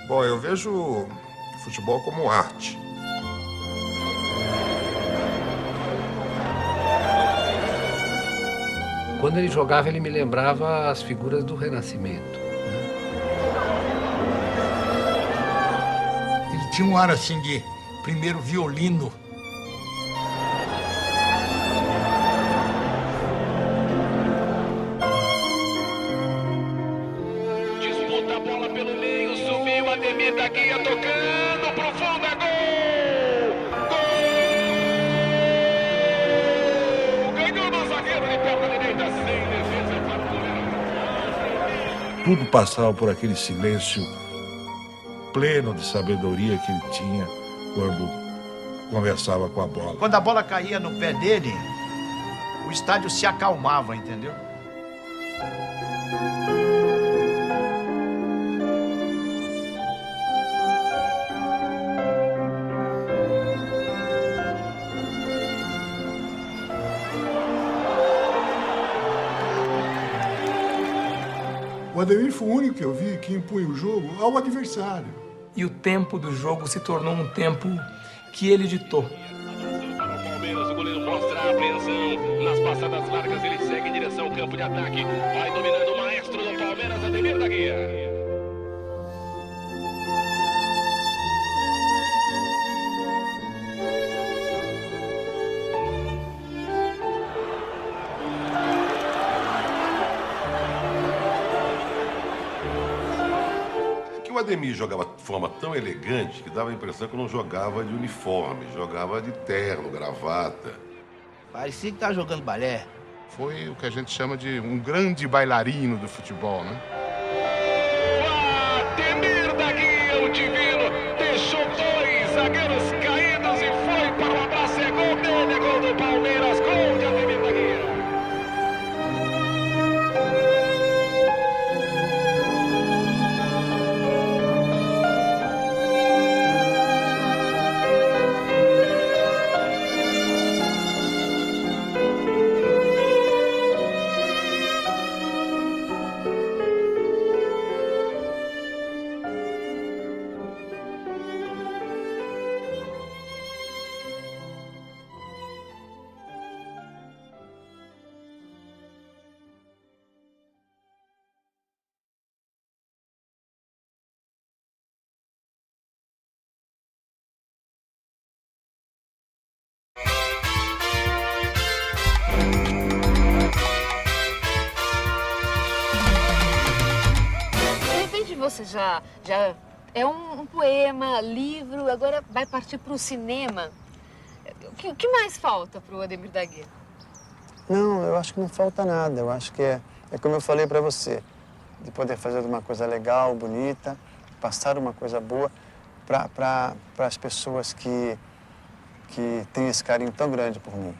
Bom, eu vejo futebol como arte. Quando ele jogava, ele me lembrava as figuras do Renascimento. Ele tinha um ar assim de primeiro violino. Disputa a bola pelo meio, subiu Ademir da Guia tocando pro fundo, é gol! Gol! Ganhou no zagueiro de perna direita, sem defesa para o goleiro. Tudo passava por aquele silêncio pleno de sabedoria que ele tinha quando conversava com a bola. Quando a bola caía no pé dele, o estádio se acalmava, entendeu? O Ademir foi o único que eu vi que impunha o jogo ao adversário. E o tempo do jogo se tornou um tempo que ele ditou. Para o Palmeiras, o goleiro mostra a apreensão. Nas passadas largas, ele segue em direção ao campo de ataque. Vai dominando o maestro do Palmeiras, Ademir da Guia. O Ademir jogava de forma tão elegante que dava a impressão que não jogava de uniforme, jogava de terno, gravata. Parecia que tava jogando balé. Foi o que a gente chama de um grande bailarino do futebol, né? Ademir da Guia, o divino, deixou dois zagueiros caídos e foi para o abraço. É gol dele, é gol do Palmeiras, gol de Ademir da Guia. Você já é um poema, livro, agora vai partir para o cinema. O que mais falta para o Ademir da Guia? Não, eu acho que não falta nada. Eu acho que é como eu falei para você, de poder fazer uma coisa legal, bonita, passar uma coisa boa para as pessoas que têm esse carinho tão grande por mim.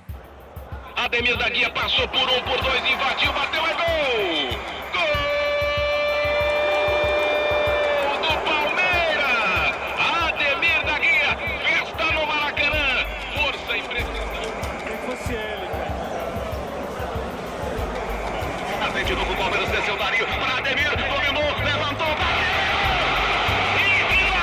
Ademir da Guia passou por um, por dois, invadiu, bateu, é gol! Gol! De novo o Palmeiras desceu o Dario para Ademir, dominou, levantou, e vira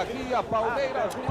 Guia, Palmeiras 1-0.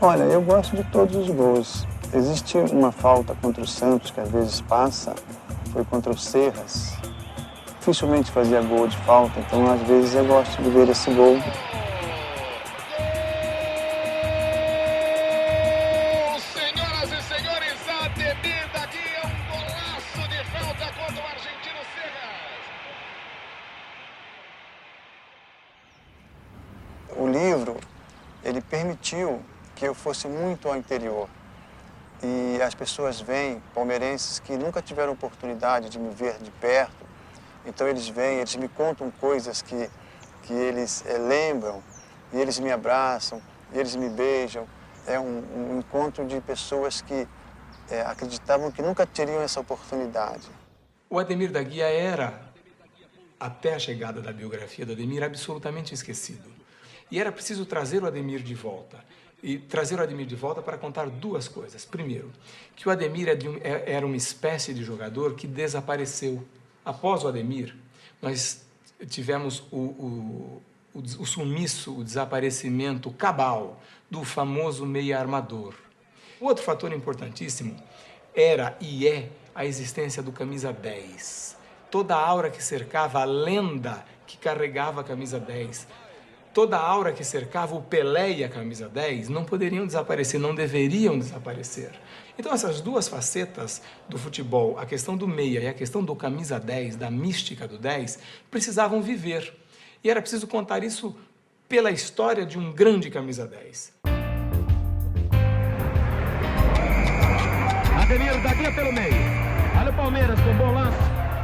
Olha, eu gosto de todos os gols. Existe uma falta contra o Santos que às vezes passa, foi contra o Serras. Dificilmente fazia gol de falta, então às vezes eu gosto de ver esse gol. Senhoras e senhores, Ademir da Guia, um golaço de falta contra o argentino Serras. O livro, ele permitiu que eu fosse muito ao interior. E as pessoas vêm, palmeirenses, que nunca tiveram oportunidade de me ver de perto. Então eles vêm, eles me contam coisas que eles lembram, e eles me abraçam, e eles me beijam. É um encontro de pessoas que acreditavam que nunca teriam essa oportunidade. O Ademir da Guia era, até a chegada da biografia do Ademir, absolutamente esquecido. E era preciso trazer o Ademir de volta. E trazer o Ademir de volta para contar duas coisas. Primeiro, que o Ademir era uma espécie de jogador que desapareceu. Após o Ademir, nós tivemos o sumiço, o desaparecimento cabal do famoso meia armador. O outro fator importantíssimo era e é a existência do camisa 10. Toda a aura que cercava a lenda que carregava a camisa 10, toda a aura que cercava o Pelé e a camisa 10 não poderiam desaparecer, não deveriam desaparecer. Então essas duas facetas do futebol, a questão do meia e a questão do camisa 10, da mística do 10, precisavam viver. E era preciso contar isso pela história de um grande camisa 10. Ademir da Guia pelo meio. Olha o Palmeiras com bom lance.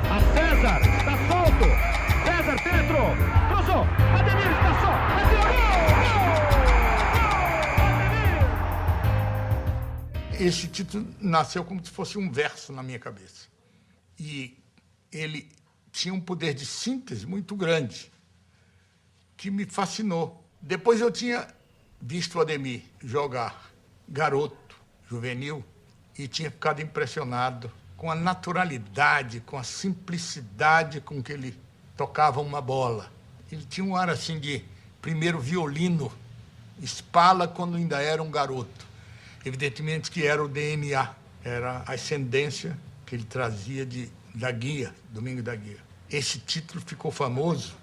A César, está solto. César, Pedro, cruzou. Ademir está só. Esse título nasceu como se fosse um verso na minha cabeça. E ele tinha um poder de síntese muito grande, que me fascinou. Depois eu tinha visto o Ademir jogar garoto, juvenil, e tinha ficado impressionado com a naturalidade, com a simplicidade com que ele tocava uma bola. Ele tinha um ar assim de primeiro violino, Spala, quando ainda era um garoto. Evidentemente que era o DNA, era a ascendência que ele trazia da Guia, Domingo da Guia. Esse título ficou famoso,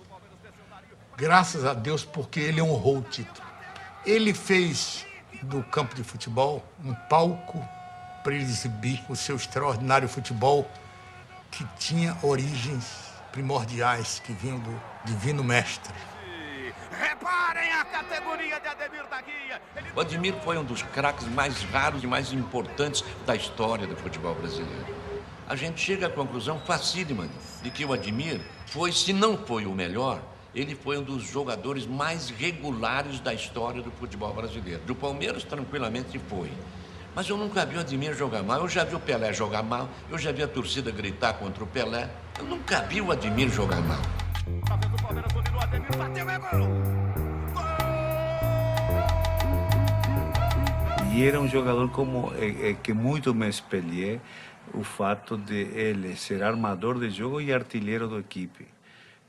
graças a Deus, porque ele honrou o título. Ele fez do campo de futebol um palco para ele exibir o seu extraordinário futebol, que tinha origens primordiais que vinham do Divino Mestre. Reparem a categoria de Ademir da Guia. O Ademir foi um dos craques mais raros e mais importantes da história do futebol brasileiro. A gente chega à conclusão facílima de que o Ademir foi, se não foi o melhor, ele foi um dos jogadores mais regulares da história do futebol brasileiro. Do Palmeiras, tranquilamente foi. Mas eu nunca vi o Ademir jogar mal. Eu já vi o Pelé jogar mal. Eu já vi a torcida gritar contra o Pelé. Eu nunca vi o Ademir jogar mal. E era um jogador como que muito me espelhei o fato de ele ser armador de jogo e artilheiro da equipe.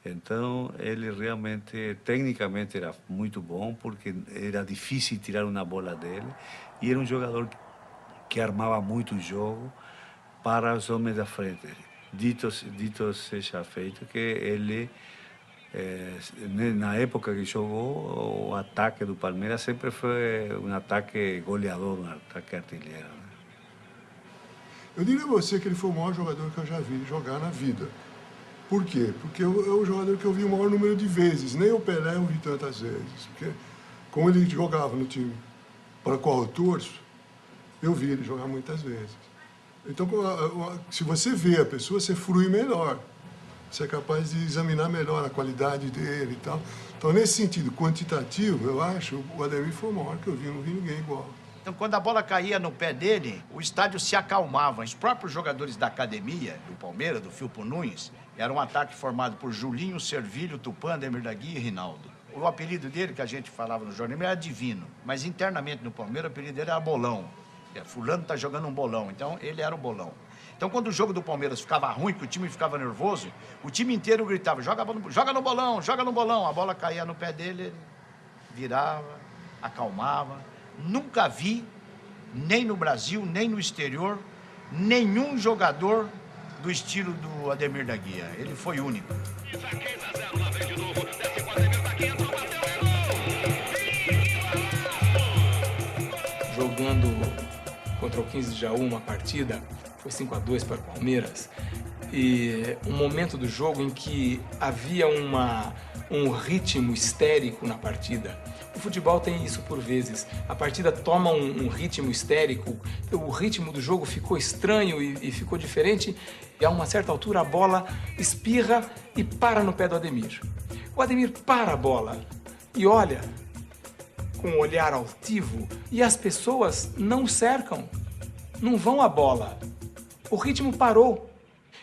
Então ele realmente, tecnicamente, era muito bom, porque era difícil tirar uma bola dele, e era um jogador que armava muito o jogo para os homens da frente. Dito seja feito que ele, na época que jogou, o ataque do Palmeiras sempre foi um ataque goleador, um ataque artilheiro. Eu diria a você que ele foi o maior jogador que eu já vi jogar na vida. Por quê? Porque é o jogador que eu vi o maior número de vezes. Nem o Pelé eu vi tantas vezes. Porque, como ele jogava no time para o qual eu torço, eu vi ele jogar muitas vezes. Então, se você vê a pessoa, você frui melhor. Você é capaz de examinar melhor a qualidade dele e tal. Então, nesse sentido quantitativo, eu acho o Ademir foi o maior que eu vi. Não vi ninguém igual. Então, quando a bola caía no pé dele, o estádio se acalmava. Os próprios jogadores da academia, do Palmeiras, do Filpo Nunes, era um ataque formado por Julinho, Servilho, Tupã, Ademir da Guia e Rinaldo. O apelido dele, que a gente falava no jornal, era Divino. Mas internamente no Palmeiras, o apelido dele era Bolão. Fulano tá jogando um bolão. Então, ele era o bolão. Então, quando o jogo do Palmeiras ficava ruim, que o time ficava nervoso, o time inteiro gritava, joga no bolão, joga no bolão. A bola caía no pé dele, ele virava, acalmava. Nunca vi, nem no Brasil, nem no exterior, nenhum jogador do estilo do Ademir da Guia. Ele foi único. Jogando contra o 15 de Jaú uma partida, foi 5-2 para o Palmeiras, e um momento do jogo em que havia um ritmo histérico na partida. O futebol tem isso por vezes. A partida toma um ritmo histérico, o ritmo do jogo ficou estranho e ficou diferente, e a uma certa altura a bola espirra e para no pé do Ademir. O Ademir para a bola e olha com um olhar altivo, e as pessoas não cercam, não vão à bola. O ritmo parou.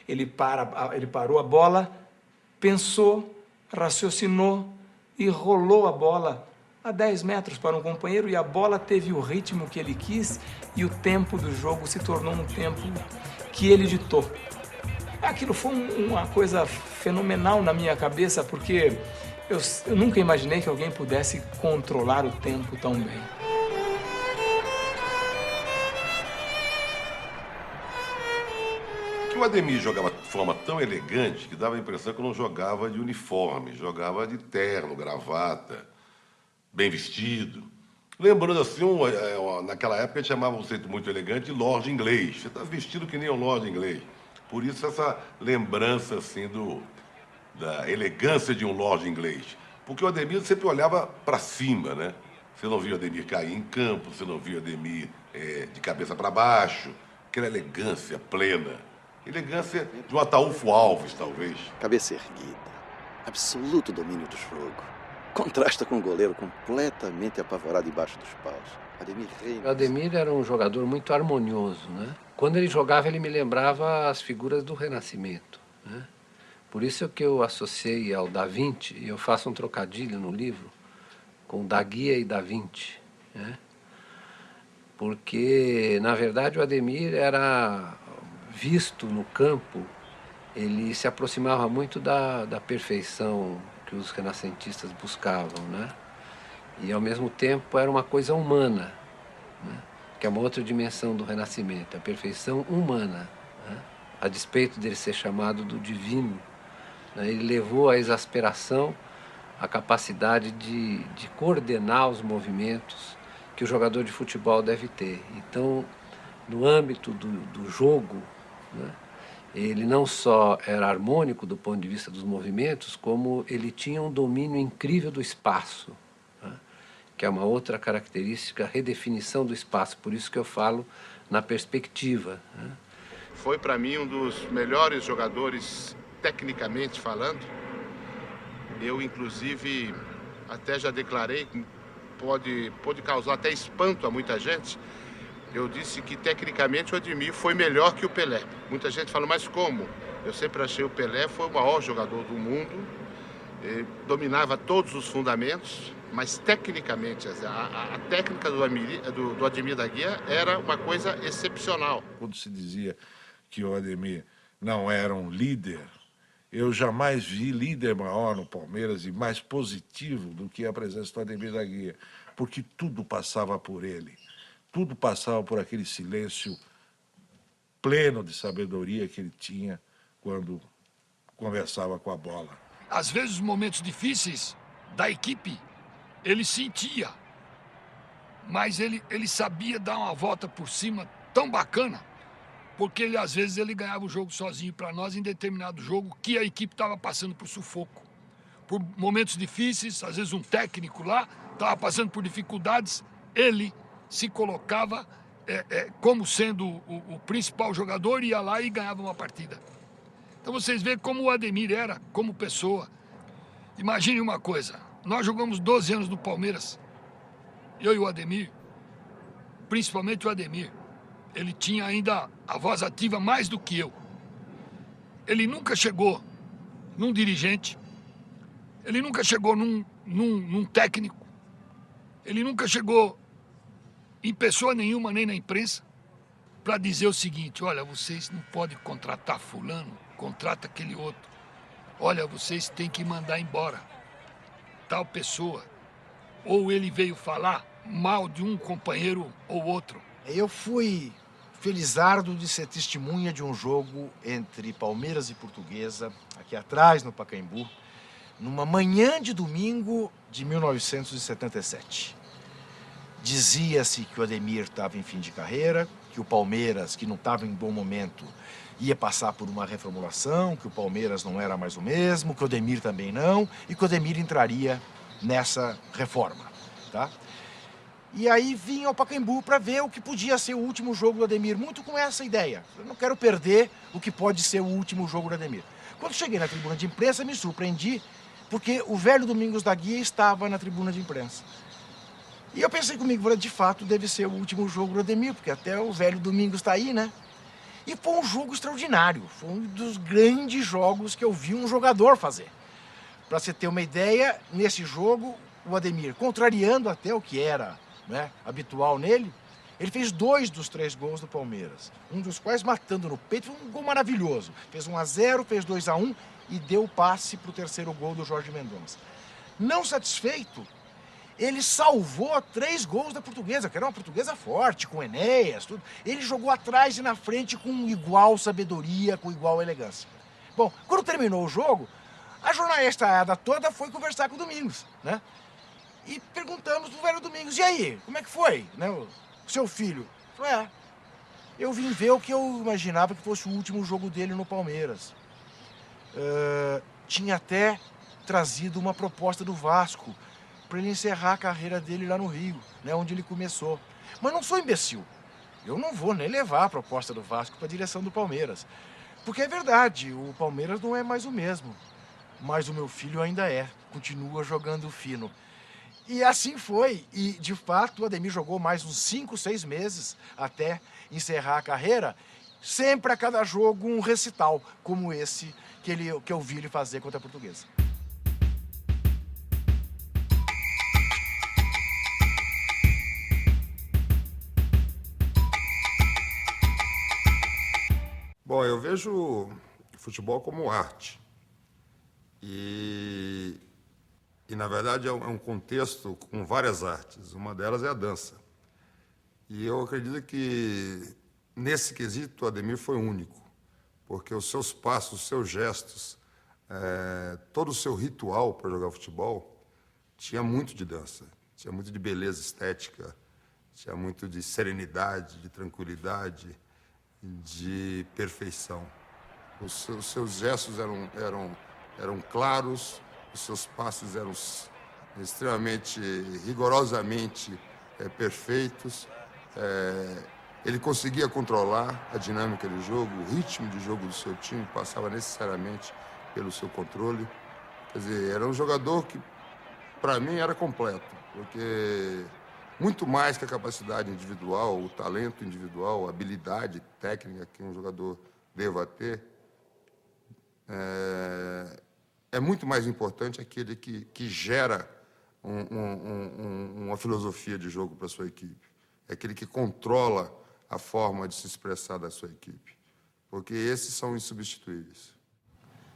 Ele parou a bola, pensou, raciocinou e rolou a bola a 10 metros para um companheiro, e a bola teve o ritmo que ele quis e o tempo do jogo se tornou um tempo que ele ditou. Aquilo foi uma coisa fenomenal na minha cabeça, porque eu nunca imaginei que alguém pudesse controlar o tempo tão bem. Que o Ademir jogava de forma tão elegante que dava a impressão que não jogava de uniforme, jogava de terno, gravata, bem vestido. Lembrando assim, naquela época a gente chamava um jeito muito elegante de lord inglês. Você está vestido que nem um lord inglês. Por isso essa lembrança assim da elegância de um lord inglês. Porque o Ademir sempre olhava para cima, né? Você não via o Ademir cair em campo, você não via o Ademir de cabeça para baixo. Aquela elegância plena. Elegância de um Ataúfo Alves, talvez. Cabeça erguida. Absoluto domínio do jogo. Contrasta com um goleiro completamente apavorado embaixo dos paus. Ademir Reis. O Ademir era um jogador muito harmonioso, né? Quando ele jogava, ele me lembrava as figuras do Renascimento, né? Por isso que eu associei ao Da Vinci, e eu faço um trocadilho no livro, com Da Guia e Da Vinci, né? Porque, na verdade, o Ademir era visto no campo, ele se aproximava muito da perfeição que os renascentistas buscavam, né? E, ao mesmo tempo, era uma coisa humana, né? Que é uma outra dimensão do Renascimento, a perfeição humana, né? A despeito dele ser chamado do divino, né? Ele levou à exasperação a capacidade de coordenar os movimentos que o jogador de futebol deve ter. Então, no âmbito do jogo, né? Ele não só era harmônico do ponto de vista dos movimentos, como ele tinha um domínio incrível do espaço, né? Que é uma outra característica, a redefinição do espaço. Por isso que eu falo na perspectiva, né? Foi para mim um dos melhores jogadores, tecnicamente falando. Eu, inclusive, até já declarei que pode causar até espanto a muita gente. Eu disse que, tecnicamente, o Ademir foi melhor que o Pelé. Muita gente fala, mas como? Eu sempre achei o Pelé foi o maior jogador do mundo, dominava todos os fundamentos, mas, tecnicamente, a técnica do Ademir da Guia era uma coisa excepcional. Quando se dizia que o Ademir não era um líder, eu jamais vi líder maior no Palmeiras e mais positivo do que a presença do Ademir da Guia, porque tudo passava por ele. Tudo passava por aquele silêncio pleno de sabedoria que ele tinha quando conversava com a bola. Às vezes, os momentos difíceis da equipe, ele sentia, mas ele sabia dar uma volta por cima tão bacana, porque às vezes ele ganhava o jogo sozinho para nós em determinado jogo que a equipe estava passando por sufoco. Por momentos difíceis, às vezes um técnico lá estava passando por dificuldades, ele se colocava como sendo o principal jogador, ia lá e ganhava uma partida. Então vocês veem como o Ademir era, como pessoa. Imagine uma coisa, nós jogamos 12 anos no Palmeiras, eu e o Ademir, principalmente o Ademir. Ele tinha ainda a voz ativa mais do que eu. Ele nunca chegou num dirigente, ele nunca chegou num técnico, ele nunca chegou em pessoa nenhuma, nem na imprensa, para dizer o seguinte, olha, vocês não podem contratar fulano, contrata aquele outro. Olha, vocês têm que mandar embora tal pessoa. Ou ele veio falar, mal de um companheiro ou outro. Eu fui felizardo de ser testemunha de um jogo entre Palmeiras e Portuguesa, aqui atrás, no Pacaembu, numa manhã de domingo de 1977. Dizia-se que o Ademir estava em fim de carreira, que o Palmeiras, que não estava em bom momento, ia passar por uma reformulação, que o Palmeiras não era mais o mesmo, que o Ademir também não, e que o Ademir entraria nessa reforma, tá? E aí vim ao Pacaembu para ver o que podia ser o último jogo do Ademir, muito com essa ideia. Eu não quero perder o que pode ser o último jogo do Ademir. Quando cheguei na tribuna de imprensa, me surpreendi, porque o velho Domingos da Guia estava na tribuna de imprensa. E eu pensei comigo, de fato, deve ser o último jogo do Ademir, porque até o velho Domingos está aí, né? E foi um jogo extraordinário, foi um dos grandes jogos que eu vi um jogador fazer. Para você ter uma ideia, nesse jogo, o Ademir, contrariando até o que era, né, habitual nele, ele fez 2 dos 3 gols do Palmeiras. Um dos quais matando no peito, foi um gol maravilhoso. Fez 1-0, fez 2-1 e deu o passe para o 3º gol do Jorge Mendonça. Não satisfeito, ele salvou 3 gols da Portuguesa, que era uma Portuguesa forte, com Enéas, tudo. Ele jogou atrás e na frente com igual sabedoria, com igual elegância. Bom, quando terminou o jogo, a jornalista toda foi conversar com o Domingos, né? E perguntamos pro velho Domingos, e aí, como é que foi, né, o seu filho? Ele falou, eu vim ver o que eu imaginava que fosse o último jogo dele no Palmeiras. Tinha até trazido uma proposta do Vasco para ele encerrar a carreira dele lá no Rio, né, onde ele começou. Mas não sou imbecil. Eu não vou nem levar a proposta do Vasco para a direção do Palmeiras. Porque é verdade, o Palmeiras não é mais o mesmo. Mas o meu filho ainda continua jogando fino. E assim foi. E, de fato, o Ademir jogou mais uns 5, 6 meses até encerrar a carreira. Sempre a cada jogo um recital, como esse que eu vi ele fazer contra a Portuguesa. Bom, eu vejo o futebol como arte. E na verdade, é um contexto com várias artes. Uma delas é a dança. E eu acredito que, nesse quesito, o Ademir foi único. Porque os seus passos, os seus gestos, todo o seu ritual para jogar futebol, tinha muito de dança. Tinha muito de beleza estética, tinha muito de serenidade, de tranquilidade, de perfeição. Os seus gestos eram claros, os seus passos eram extremamente, rigorosamente perfeitos. Ele conseguia controlar a dinâmica do jogo, o ritmo de jogo do seu time passava necessariamente pelo seu controle. Quer dizer, era um jogador que, para mim, era completo, porque muito mais que a capacidade individual, o talento individual, a habilidade técnica que um jogador deva ter, é muito mais importante aquele que gera uma filosofia de jogo para a sua equipe. É aquele que controla a forma de se expressar da sua equipe. Porque esses são insubstituíveis.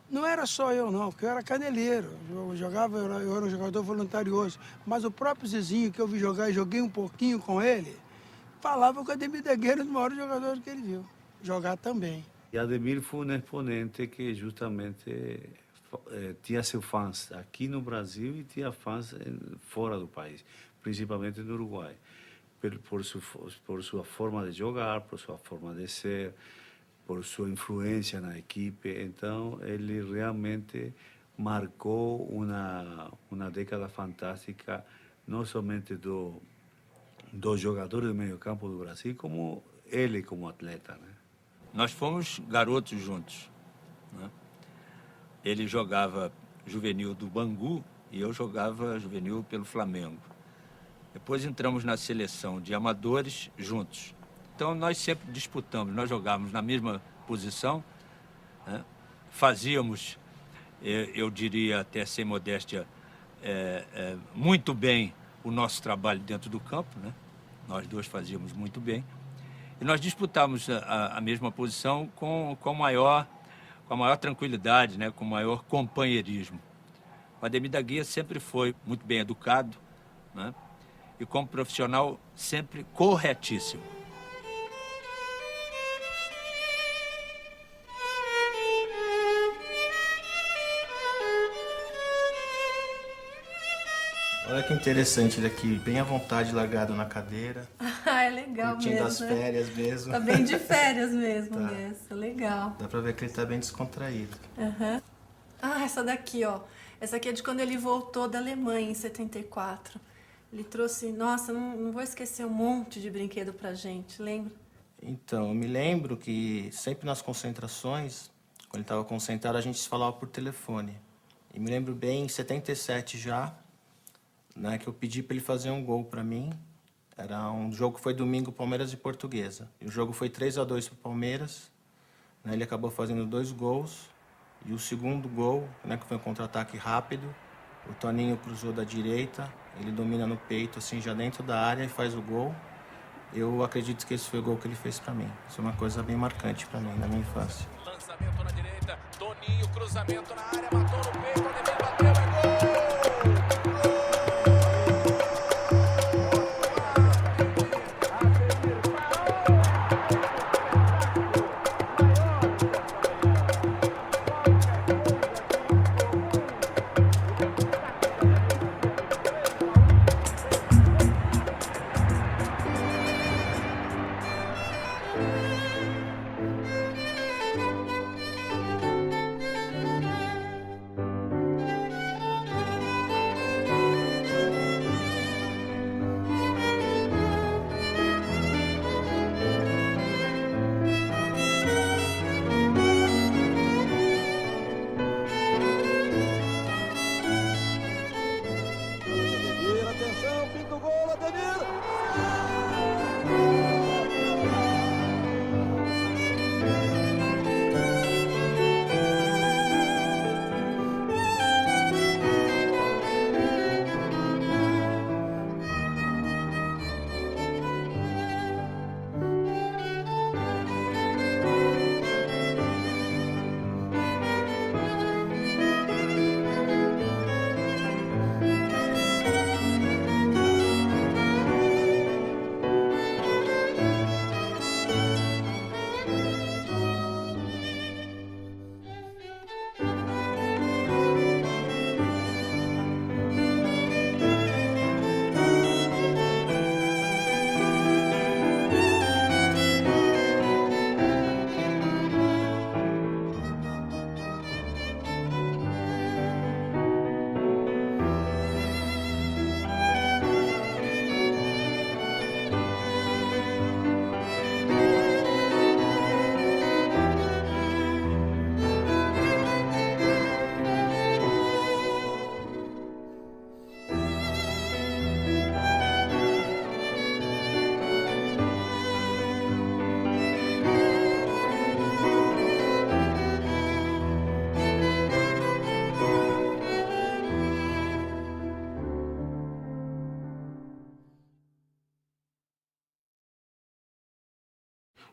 Não era só eu, não, porque eu era caneleiro. Eu era um jogador voluntarioso. Mas o próprio Zizinho, que eu vi jogar e joguei um pouquinho com ele, falava que o Ademir da Guia era um dos maiores jogadores que ele viu jogar também. E Ademir foi um exponente que justamente tinha seus fãs aqui no Brasil e tinha fãs fora do país, principalmente no Uruguai, por sua forma de jogar, por sua forma de ser, por sua influência na equipe. Então, ele realmente marcou uma década fantástica, não somente dos jogadores do meio-campo do Brasil, como ele como atleta, né? Nós fomos garotos juntos, né? Ele jogava juvenil do Bangu e eu jogava juvenil pelo Flamengo. Depois entramos na seleção de amadores juntos. Então nós sempre disputamos, nós jogávamos na mesma posição, né? Fazíamos, eu diria até sem modéstia, muito bem o nosso trabalho dentro do campo, né? Nós dois fazíamos muito bem. E nós disputávamos a mesma posição com a maior tranquilidade, né? Com maior companheirismo. O Ademir da Guia sempre foi muito bem educado, né? e como profissional sempre corretíssimo. Olha que interessante ele aqui, bem à vontade, largado na cadeira. Ah, é legal curtindo mesmo, as né? férias mesmo. Tá bem de férias mesmo, Tá. Guessa. Legal. Dá pra ver que ele tá bem descontraído. Aham. Ah, essa daqui, ó. Essa aqui é de quando ele voltou da Alemanha, em 74. Ele trouxe... Nossa, não vou esquecer um monte de brinquedo pra gente, lembra? Então, eu me lembro que sempre nas concentrações, quando ele estava concentrado, a gente se falava por telefone. E me lembro bem, em 77 já, né, que eu pedi para ele fazer um gol para mim. Era um jogo que foi domingo, Palmeiras e Portuguesa. E o jogo foi 3-2 para o Palmeiras. Né, ele acabou fazendo 2 gols. E o segundo gol, né, que foi um contra-ataque rápido, o Toninho cruzou da direita, ele domina no peito, assim, já dentro da área e faz o gol. Eu acredito que esse foi o gol que ele fez para mim. Isso é uma coisa bem marcante para mim, na minha infância. Lançamento na direita, Toninho, cruzamento na área, matou no peito, Ademir bateu, é gol!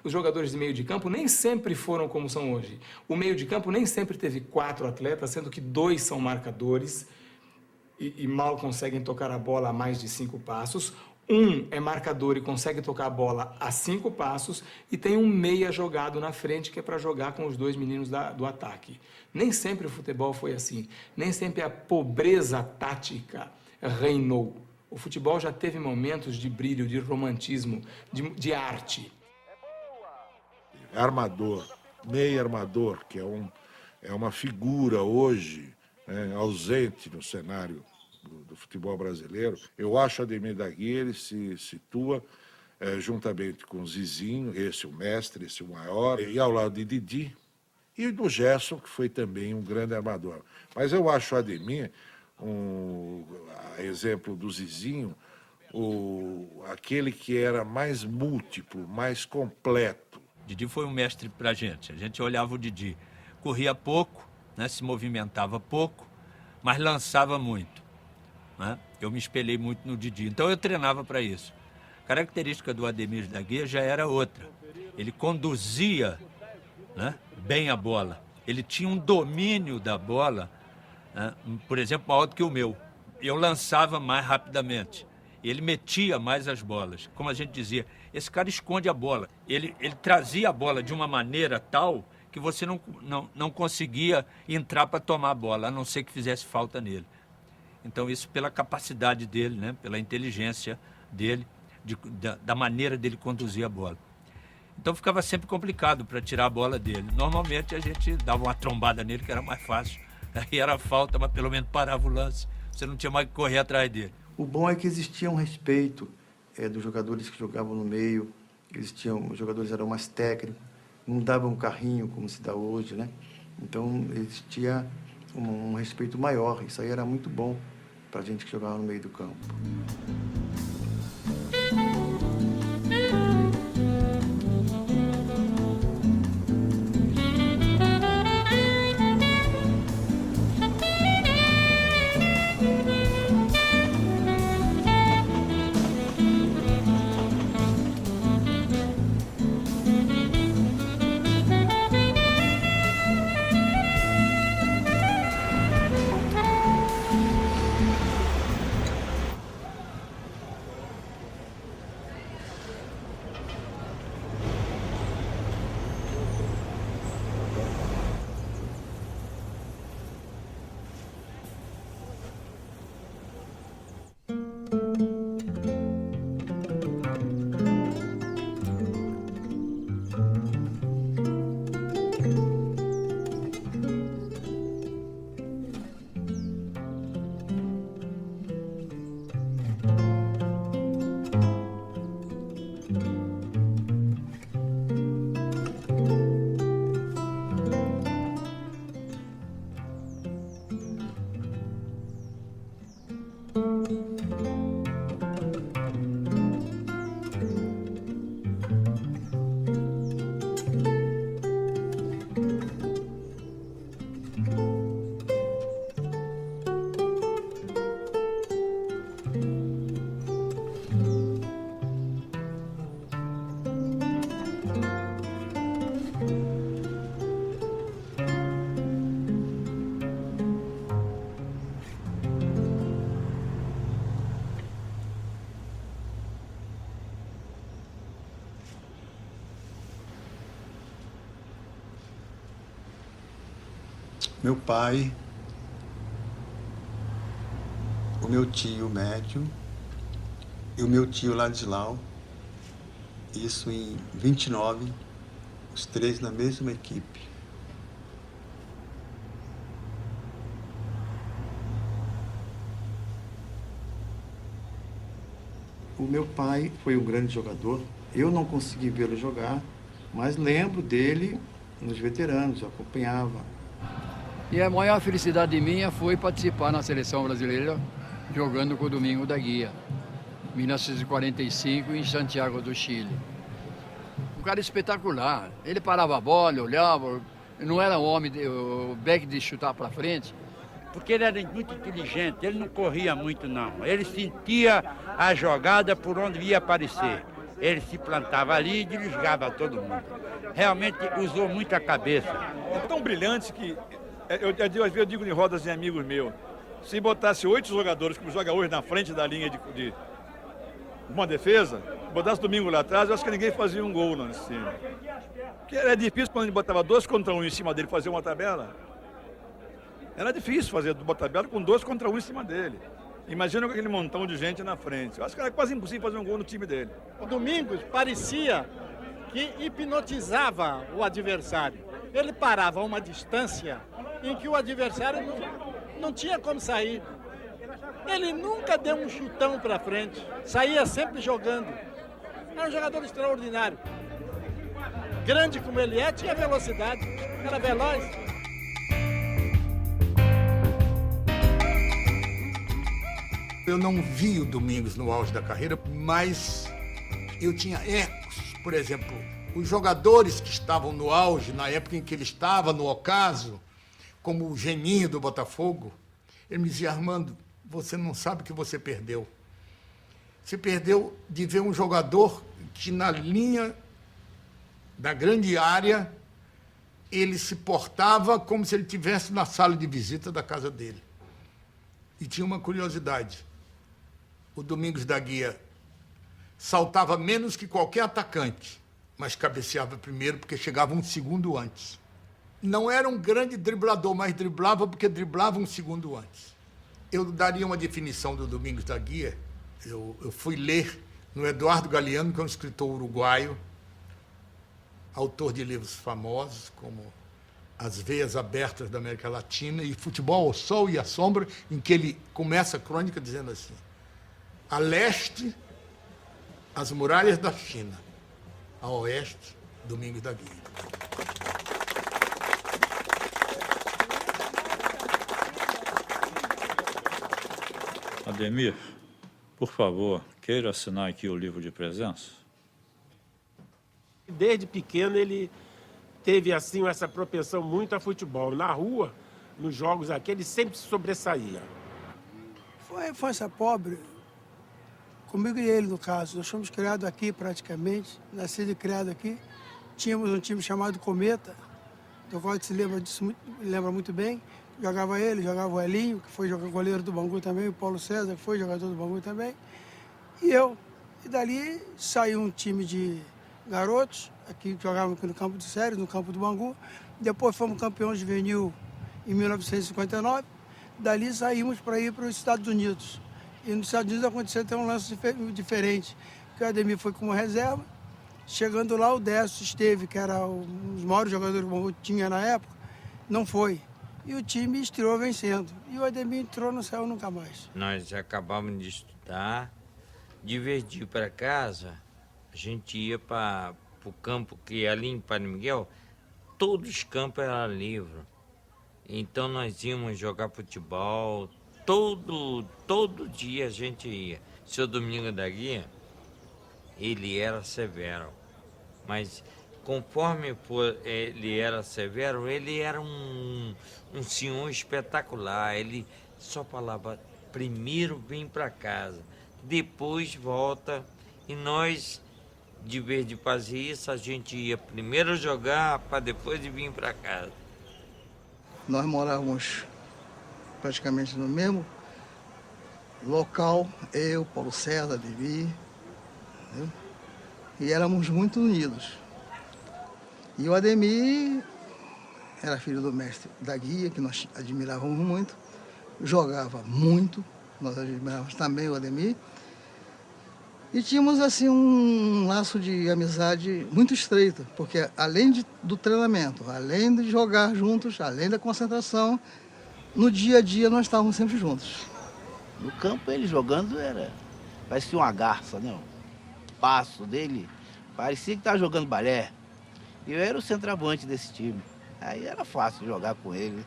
Os jogadores de meio de campo nem sempre foram como são hoje. O meio de campo nem sempre teve 4 atletas, sendo que 2 são marcadores e mal conseguem tocar a bola a mais de 5 passos. Um é marcador e consegue tocar a bola a 5 passos e tem um meia jogado na frente que é para jogar com os 2 meninos do ataque. Nem sempre o futebol foi assim. Nem sempre a pobreza tática reinou. O futebol já teve momentos de brilho, de romantismo, de arte. Armador, meio armador, que é uma figura hoje, né, ausente no cenário do futebol brasileiro. Eu acho que Ademir da Guia, ele se situa juntamente com o Zizinho, esse o mestre, esse o maior, e ao lado de Didi, e do Gerson, que foi também um grande armador. Mas eu acho o Ademir, a exemplo do Zizinho, aquele que era mais múltiplo, mais completo. Didi foi um mestre pra gente. A gente olhava o Didi. Corria pouco, né, se movimentava pouco, mas lançava muito. Né? Eu me espelhei muito no Didi. Então eu treinava para isso. A característica do Ademir da Guia já era outra. Ele conduzia, né, bem a bola. Ele tinha um domínio da bola, né, por exemplo, maior do que o meu. Eu lançava mais rapidamente. ele metia mais as bolas. Como a gente dizia, esse cara esconde a bola. Ele trazia a bola de uma maneira tal que você não conseguia entrar para tomar a bola, a não ser que fizesse falta nele. Então, isso pela capacidade dele, né? Pela inteligência dele, da maneira dele conduzir a bola. Então, ficava sempre complicado para tirar a bola dele. Normalmente, a gente dava uma trombada nele, que era mais fácil. Aí era falta, mas pelo menos parava o lance. Você não tinha mais que correr atrás dele. O bom é que existia um respeito dos jogadores que jogavam no meio. Os jogadores eram mais técnicos, não davam um carrinho como se dá hoje, né? Então, existia um respeito maior. Isso aí era muito bom para a gente que jogava no meio do campo. Meu pai, o meu tio médio e o meu tio Ladislau, isso em 29, os três na mesma equipe. O meu pai foi um grande jogador, eu não consegui vê-lo jogar, mas lembro dele nos veteranos, eu acompanhava. E a maior felicidade minha foi participar na seleção brasileira jogando com o Domingo da Guia, 1945, em Santiago do Chile. Um cara espetacular. Ele parava a bola, olhava, não era o back de chutar para frente. Porque ele era muito inteligente, ele não corria muito não. Ele sentia a jogada por onde ia aparecer. Ele se plantava ali e desligava todo mundo. Realmente usou muito a cabeça. É tão brilhante que... às vezes eu digo em rodas de amigos meus, se botasse 8 jogadores, como joga hoje, na frente da linha de uma defesa, botasse Domingo lá atrás, eu acho que ninguém fazia um gol lá em cima. Porque era difícil quando ele botava 2 contra 1 em cima dele, fazer uma tabela. Era difícil fazer uma tabela com 2 contra 1 em cima dele. Imagina com aquele montão de gente na frente. Eu acho que era quase impossível fazer um gol no time dele. O Domingos parecia que hipnotizava o adversário. Ele parava a uma distância em que o adversário não tinha como sair. Ele nunca deu um chutão para frente, saía sempre jogando. Era um jogador extraordinário. Grande como ele é, tinha velocidade, era veloz. Eu não vi o Domingos no auge da carreira, mas eu tinha ecos. Por exemplo, os jogadores que estavam no auge, na época em que ele estava no ocaso, como o Geninho do Botafogo, ele me dizia: Armando, você não sabe o que você perdeu. Você perdeu de ver um jogador que na linha da grande área ele se portava como se ele estivesse na sala de visita da casa dele. E tinha uma curiosidade. o Domingos da Guia saltava menos que qualquer atacante, mas cabeceava primeiro porque chegava um segundo antes. Não era um grande driblador, mas driblava porque driblava um segundo antes. Eu daria uma definição do Domingos da Guia. Eu fui ler no Eduardo Galeano, que é um escritor uruguaio, autor de livros famosos como As Veias Abertas da América Latina e Futebol ao Sol e à Sombra, em que ele começa a crônica dizendo assim: a leste, as muralhas da China; a oeste, Domingos da Guia. Ademir, por favor, queira assinar aqui o livro de presença? Desde pequeno ele teve assim essa propensão muito a futebol. Na rua, nos jogos aqui, ele sempre se sobressaía. Foi a infância pobre, comigo e ele, no caso. Nós fomos criados aqui praticamente, nascido e criado aqui. Tínhamos um time chamado Cometa, do qual se lembra disso, lembra muito bem. Jogava ele, jogava o Elinho, que foi goleiro do Bangu também, o Paulo César, que foi jogador do Bangu também, e eu. E dali saiu um time de garotos, aqui jogávamos aqui no campo do Séries, no campo do Bangu. Depois fomos campeão juvenil em 1959. Dali saímos para ir para os Estados Unidos. E nos Estados Unidos aconteceu até um lance diferente, que o Ademir foi como reserva. Chegando lá, o Décio esteve, que era um dos maiores jogadores que o Bangu tinha na época, não foi. E o time estreou vencendo. E o Ademir entrou, não saiu nunca mais. Nós acabamos de estudar, de vez de ir para casa, a gente ia para o campo, que ali em Padre Miguel, todos os campos eram livres. Então nós íamos jogar futebol, todo dia a gente ia. O seu Domingos da Guia, ele era severo, mas conforme ele era severo, ele era um senhor espetacular. Ele só falava: primeiro vem para casa, depois volta. E nós, de vez de fazer isso, a gente ia primeiro jogar para depois vir para casa. Nós morávamos praticamente no mesmo local, eu, Paulo César, Ademir, né? E éramos muito unidos. E o Ademir era filho do mestre da Guia, que nós admirávamos muito, jogava muito, nós admirávamos também o Ademir. E tínhamos assim um laço de amizade muito estreito, porque além do treinamento, além de jogar juntos, além da concentração, no dia a dia nós estávamos sempre juntos. No campo ele jogando parecia uma garça, né? O passo dele parecia que estava jogando balé. Eu era o centroavante desse time. Aí era fácil jogar com ele.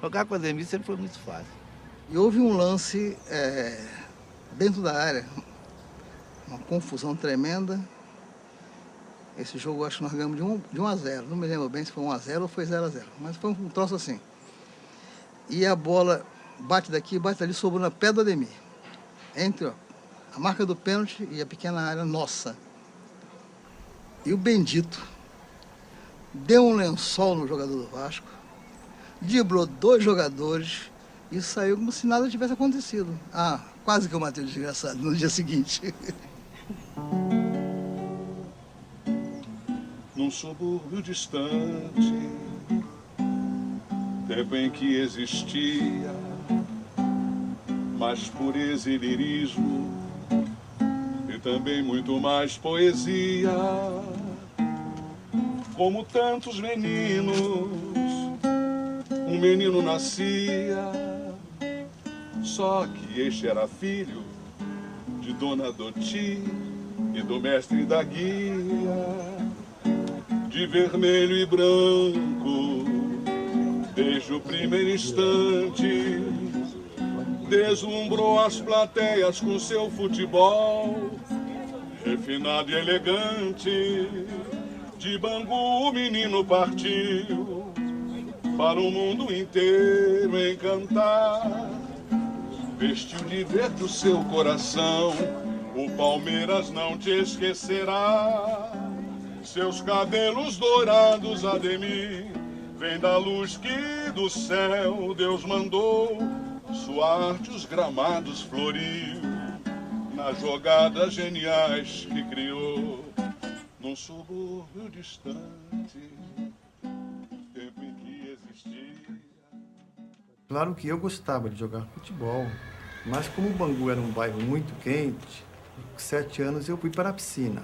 Jogar com o Ademir sempre foi muito fácil. E houve um lance dentro da área, uma confusão tremenda. Esse jogo acho que nós ganhamos de 1-0. Não me lembro bem se foi 1-0 ou foi 0-0. Mas foi um troço assim. E a bola bate daqui, bate dali, sobrou na pé do Ademir. Entre a marca do pênalti e a pequena área nossa. E o Bendito deu um lençol no jogador do Vasco, driblou 2 jogadores e saiu como se nada tivesse acontecido. Quase que eu matei o desgraçado no dia seguinte. Num subúrbio distante, tempo em que existia mais pureza e lirismo e também muito mais poesia. Como tantos meninos, um menino nascia, só que este era filho de Dona Doti e do mestre da Guia, de vermelho e branco, desde o primeiro instante, deslumbrou as plateias com seu futebol, refinado e elegante. De Bangu o menino partiu para o mundo inteiro encantar. Vestiu de verde o seu coração, o Palmeiras não te esquecerá. Seus cabelos dourados, Ademir, vem da luz que do céu Deus mandou. Sua arte os gramados floriu, nas jogadas geniais que criou num subúrbio distante, tempo em que existia. Claro que eu gostava de jogar futebol, mas como o Bangu era um bairro muito quente, com 7 anos eu fui para a piscina.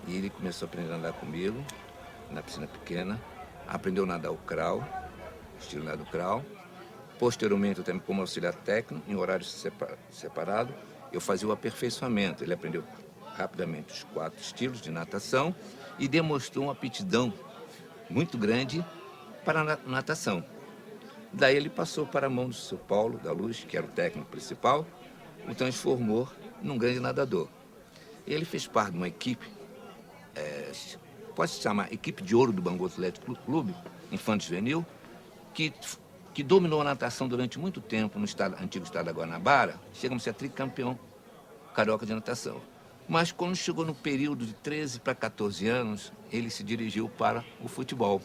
E ele começou a aprender a nadar comigo, na piscina pequena. Aprendeu a nadar o crawl, estilo nado crawl. Posteriormente, eu também como auxiliar técnico, em horário separado, eu fazia o aperfeiçoamento. Ele aprendeu rapidamente os 4 estilos de natação e demonstrou uma aptidão muito grande para a natação. Daí ele passou para a mão do seu Paulo da Luz, que era o técnico principal, o transformou num grande nadador. Ele fez parte de uma equipe, pode se chamar equipe de ouro do Bangu Atlético Clube, infanto juvenil, que dominou a natação durante muito tempo no antigo estado da Guanabara. Chegamos a ser tricampeão carioca de natação. Mas quando chegou no período de 13 para 14 anos, ele se dirigiu para o futebol.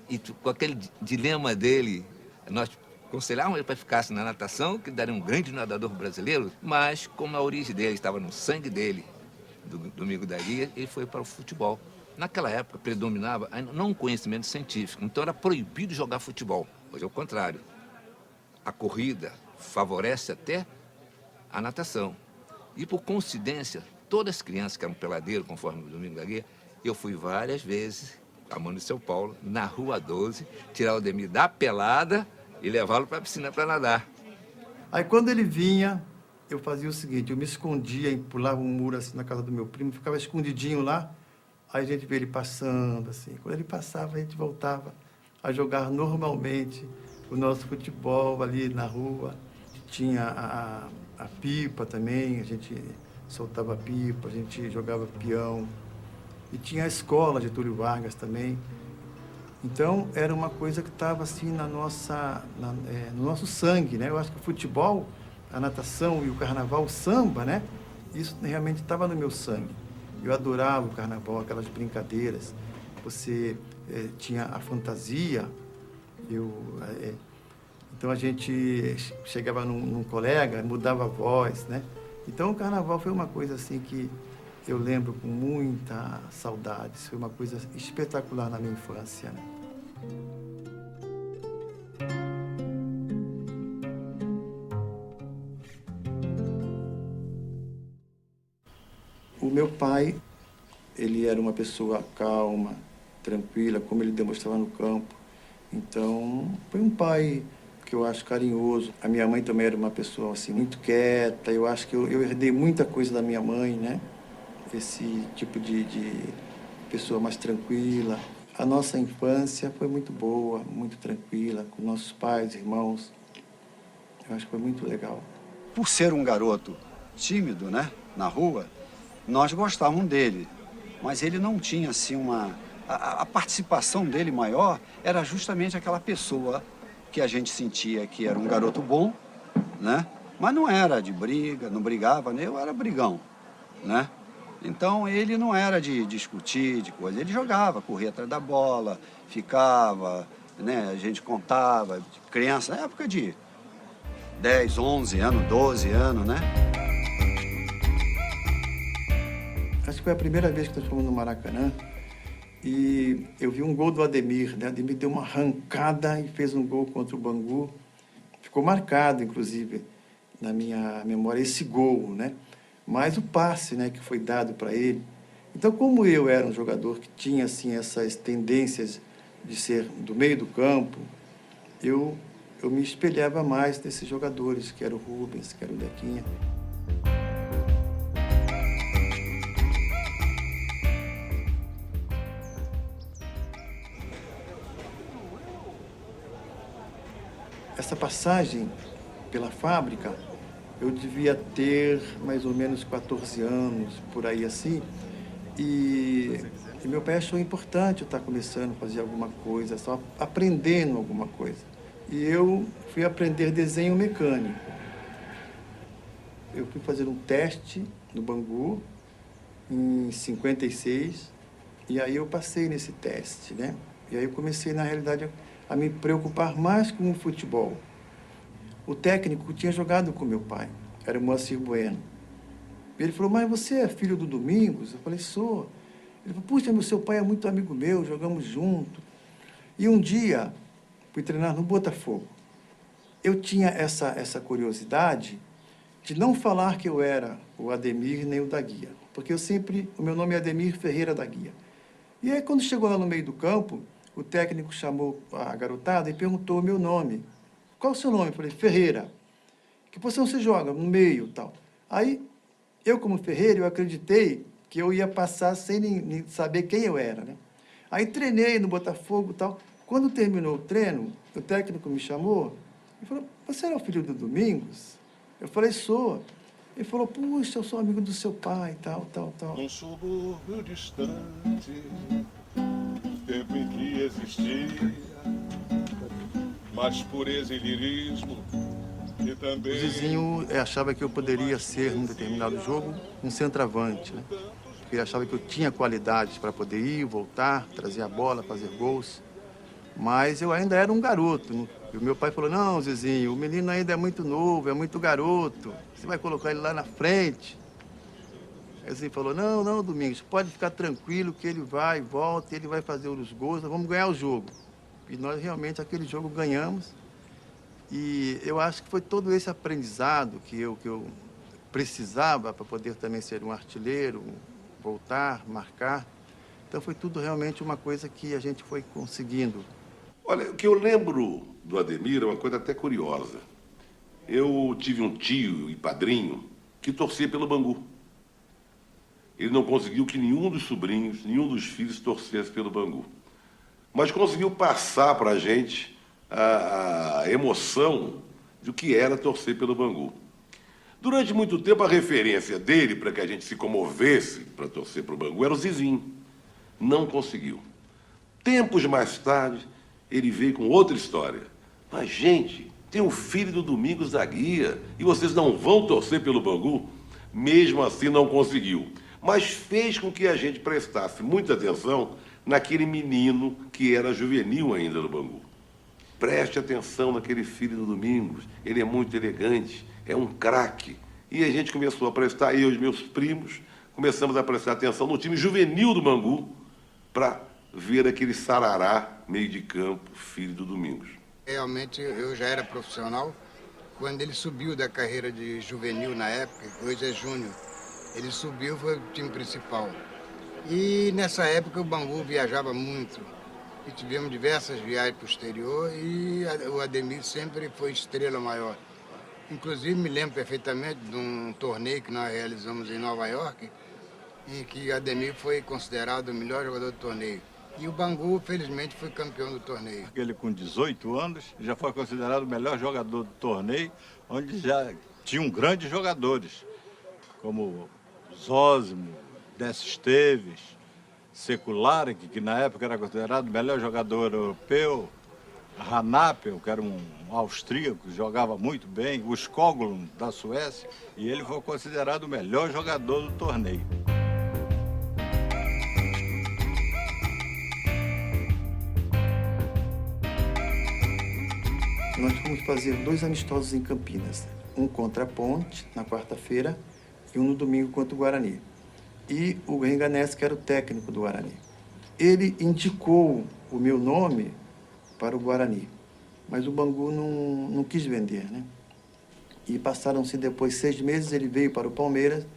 E com aquele dilema dele, nós aconselhávamos ele para ficar na natação, que daria um grande nadador brasileiro, mas como a origem dele estava no sangue dele, do Domingo da Guia, ele foi para o futebol. Naquela época predominava não o conhecimento científico, então era proibido jogar futebol. Hoje é o contrário. A corrida favorece até a natação. E por coincidência, todas as crianças que eram peladeiros, conforme o Domingo da Guia, eu fui várias vezes, a mão de São Paulo, na Rua 12, tirar o Ademir da pelada e levá-lo para a piscina para nadar. Aí quando ele vinha, eu fazia o seguinte, eu me escondia e pulava um muro assim na casa do meu primo, ficava escondidinho lá, aí a gente via ele passando assim. Quando ele passava, a gente voltava a jogar normalmente o nosso futebol ali na rua. Tinha a pipa também, a gente soltava pipa, a gente jogava peão. E tinha a escola de Getúlio Vargas também. Então, era uma coisa que estava assim no nosso sangue, né? Eu acho que o futebol, a natação e o carnaval, o samba, né? Isso realmente estava no meu sangue. Eu adorava o carnaval, aquelas brincadeiras. Você tinha a fantasia. Então, a gente chegava num colega, mudava a voz, né? Então, o carnaval foi uma coisa assim que eu lembro com muita saudade. Foi uma coisa espetacular na minha infância, né? O meu pai, ele era uma pessoa calma, tranquila, como ele demonstrava no campo. Então, foi um pai que eu acho carinhoso. A minha mãe também era uma pessoa assim muito quieta. Eu acho que eu herdei muita coisa da minha mãe, né? Esse tipo de pessoa mais tranquila. A nossa infância foi muito boa, muito tranquila, com nossos pais, irmãos. Eu acho que foi muito legal. Por ser um garoto tímido, né, na rua, nós gostávamos dele. Mas ele não tinha, assim, a participação dele maior era justamente aquela pessoa que a gente sentia que era um garoto bom, né? Mas não era de briga, não brigava, né? Eu era brigão, né? Então, ele não era de discutir, de coisa. Ele jogava, corria atrás da bola, ficava, né? A gente contava, criança, na época de 10, 11 anos, 12 anos, né? Acho que foi a primeira vez que nós fomos no Maracanã e eu vi um gol do Ademir, né? O Ademir deu uma arrancada e fez um gol contra o Bangu. Ficou marcado, inclusive, na minha memória, esse gol, né? Mas o passe, né, que foi dado para ele. Então, como eu era um jogador que tinha assim, essas tendências de ser do meio do campo, eu me espelhava mais nesses jogadores, que era o Rubens, que era o Dequinha. Essa passagem pela fábrica, eu devia ter mais ou menos 14 anos, por aí assim, e meu pai achou importante eu estar começando a fazer alguma coisa, só aprendendo alguma coisa. E eu fui aprender desenho mecânico. Eu fui fazer um teste no Bangu, em 56, e aí eu passei nesse teste, né? E aí eu comecei, na realidade, a me preocupar mais com o futebol. O técnico tinha jogado com meu pai. era o Moacir Bueno. Ele falou, mas você é filho do Domingos? Eu falei, sou. Ele falou, puxa, meu seu pai é muito amigo meu, jogamos junto. E um dia, fui treinar no Botafogo. Eu tinha essa curiosidade de não falar que eu era o Ademir nem o da Guia, porque o meu nome é Ademir Ferreira da Guia. E aí, quando chegou lá no meio do campo, o técnico chamou a garotada e perguntou o meu nome. Qual é o seu nome? Eu falei, Ferreira. Que posição você joga? No meio e tal. Aí, eu como Ferreira, eu acreditei que eu ia passar sem nem saber quem eu era, né? Aí treinei no Botafogo e tal. Quando terminou o treino, o técnico me chamou e falou, você era o filho do Domingos? Eu falei, sou. Ele falou, puxa, eu sou amigo do seu pai, tal. Num subúrbio distante, tempo em que existia mais pureza e lirismo, e também... O Zizinho achava que eu poderia ser, num determinado jogo, um centroavante, né? Porque ele achava que eu tinha qualidades para poder ir, voltar, trazer a bola, fazer gols. Mas eu ainda era um garoto. E o meu pai falou, não, Zizinho, o menino ainda é muito novo, é muito garoto. Você vai colocar ele lá na frente. Aí o Zizinho falou, não, Domingos, pode ficar tranquilo que ele vai, volta, ele vai fazer os gols, nós vamos ganhar o jogo. E nós realmente aquele jogo ganhamos. E eu acho que foi todo esse aprendizado que eu precisava para poder também ser um artilheiro, voltar, marcar. Então foi tudo realmente uma coisa que a gente foi conseguindo. Olha, o que eu lembro do Ademir é uma coisa até curiosa. Eu tive um tio e padrinho que torcia pelo Bangu. Ele não conseguiu que nenhum dos sobrinhos, nenhum dos filhos torcesse pelo Bangu. Mas conseguiu passar para a gente a emoção do que era torcer pelo Bangu. Durante muito tempo, a referência dele para que a gente se comovesse para torcer para o Bangu era o Zizinho. Não conseguiu. Tempos mais tarde, ele veio com outra história. Mas, gente, tem o filho do Domingos da Guia e vocês não vão torcer pelo Bangu? Mesmo assim, não conseguiu. Mas fez com que a gente prestasse muita atenção naquele menino que era juvenil ainda no Bangu. Preste atenção naquele filho do Domingos. Ele é muito elegante, é um craque. E a gente começou a prestar, eu e os meus primos, começamos a prestar atenção no time juvenil do Bangu para ver aquele sarará, meio de campo, filho do Domingos. Realmente, eu já era profissional. Quando ele subiu da carreira de juvenil na época, hoje é júnior, ele subiu, foi o time principal. E nessa época o Bangu viajava muito. E tivemos diversas viagens para o exterior e o Ademir sempre foi estrela maior. Inclusive, me lembro perfeitamente de um torneio que nós realizamos em Nova York, em que Ademir foi considerado o melhor jogador do torneio. E o Bangu, felizmente, foi campeão do torneio. Ele, com 18 anos, já foi considerado o melhor jogador do torneio, onde já tinham grandes jogadores, como Zósimo, Décio Esteves, Seculari, que na época era considerado o melhor jogador europeu, Hanapel, que era um austríaco, que jogava muito bem, o Skoglund, da Suécia, e ele foi considerado o melhor jogador do torneio. Nós fomos fazer 2 amistosos em Campinas, um contra a Ponte, na quarta-feira, e um no domingo contra o Guarani. E o Renganés, que era o técnico do Guarani. Ele indicou o meu nome para o Guarani, mas o Bangu não quis vender, né? E passaram-se depois 6 meses, ele veio para o Palmeiras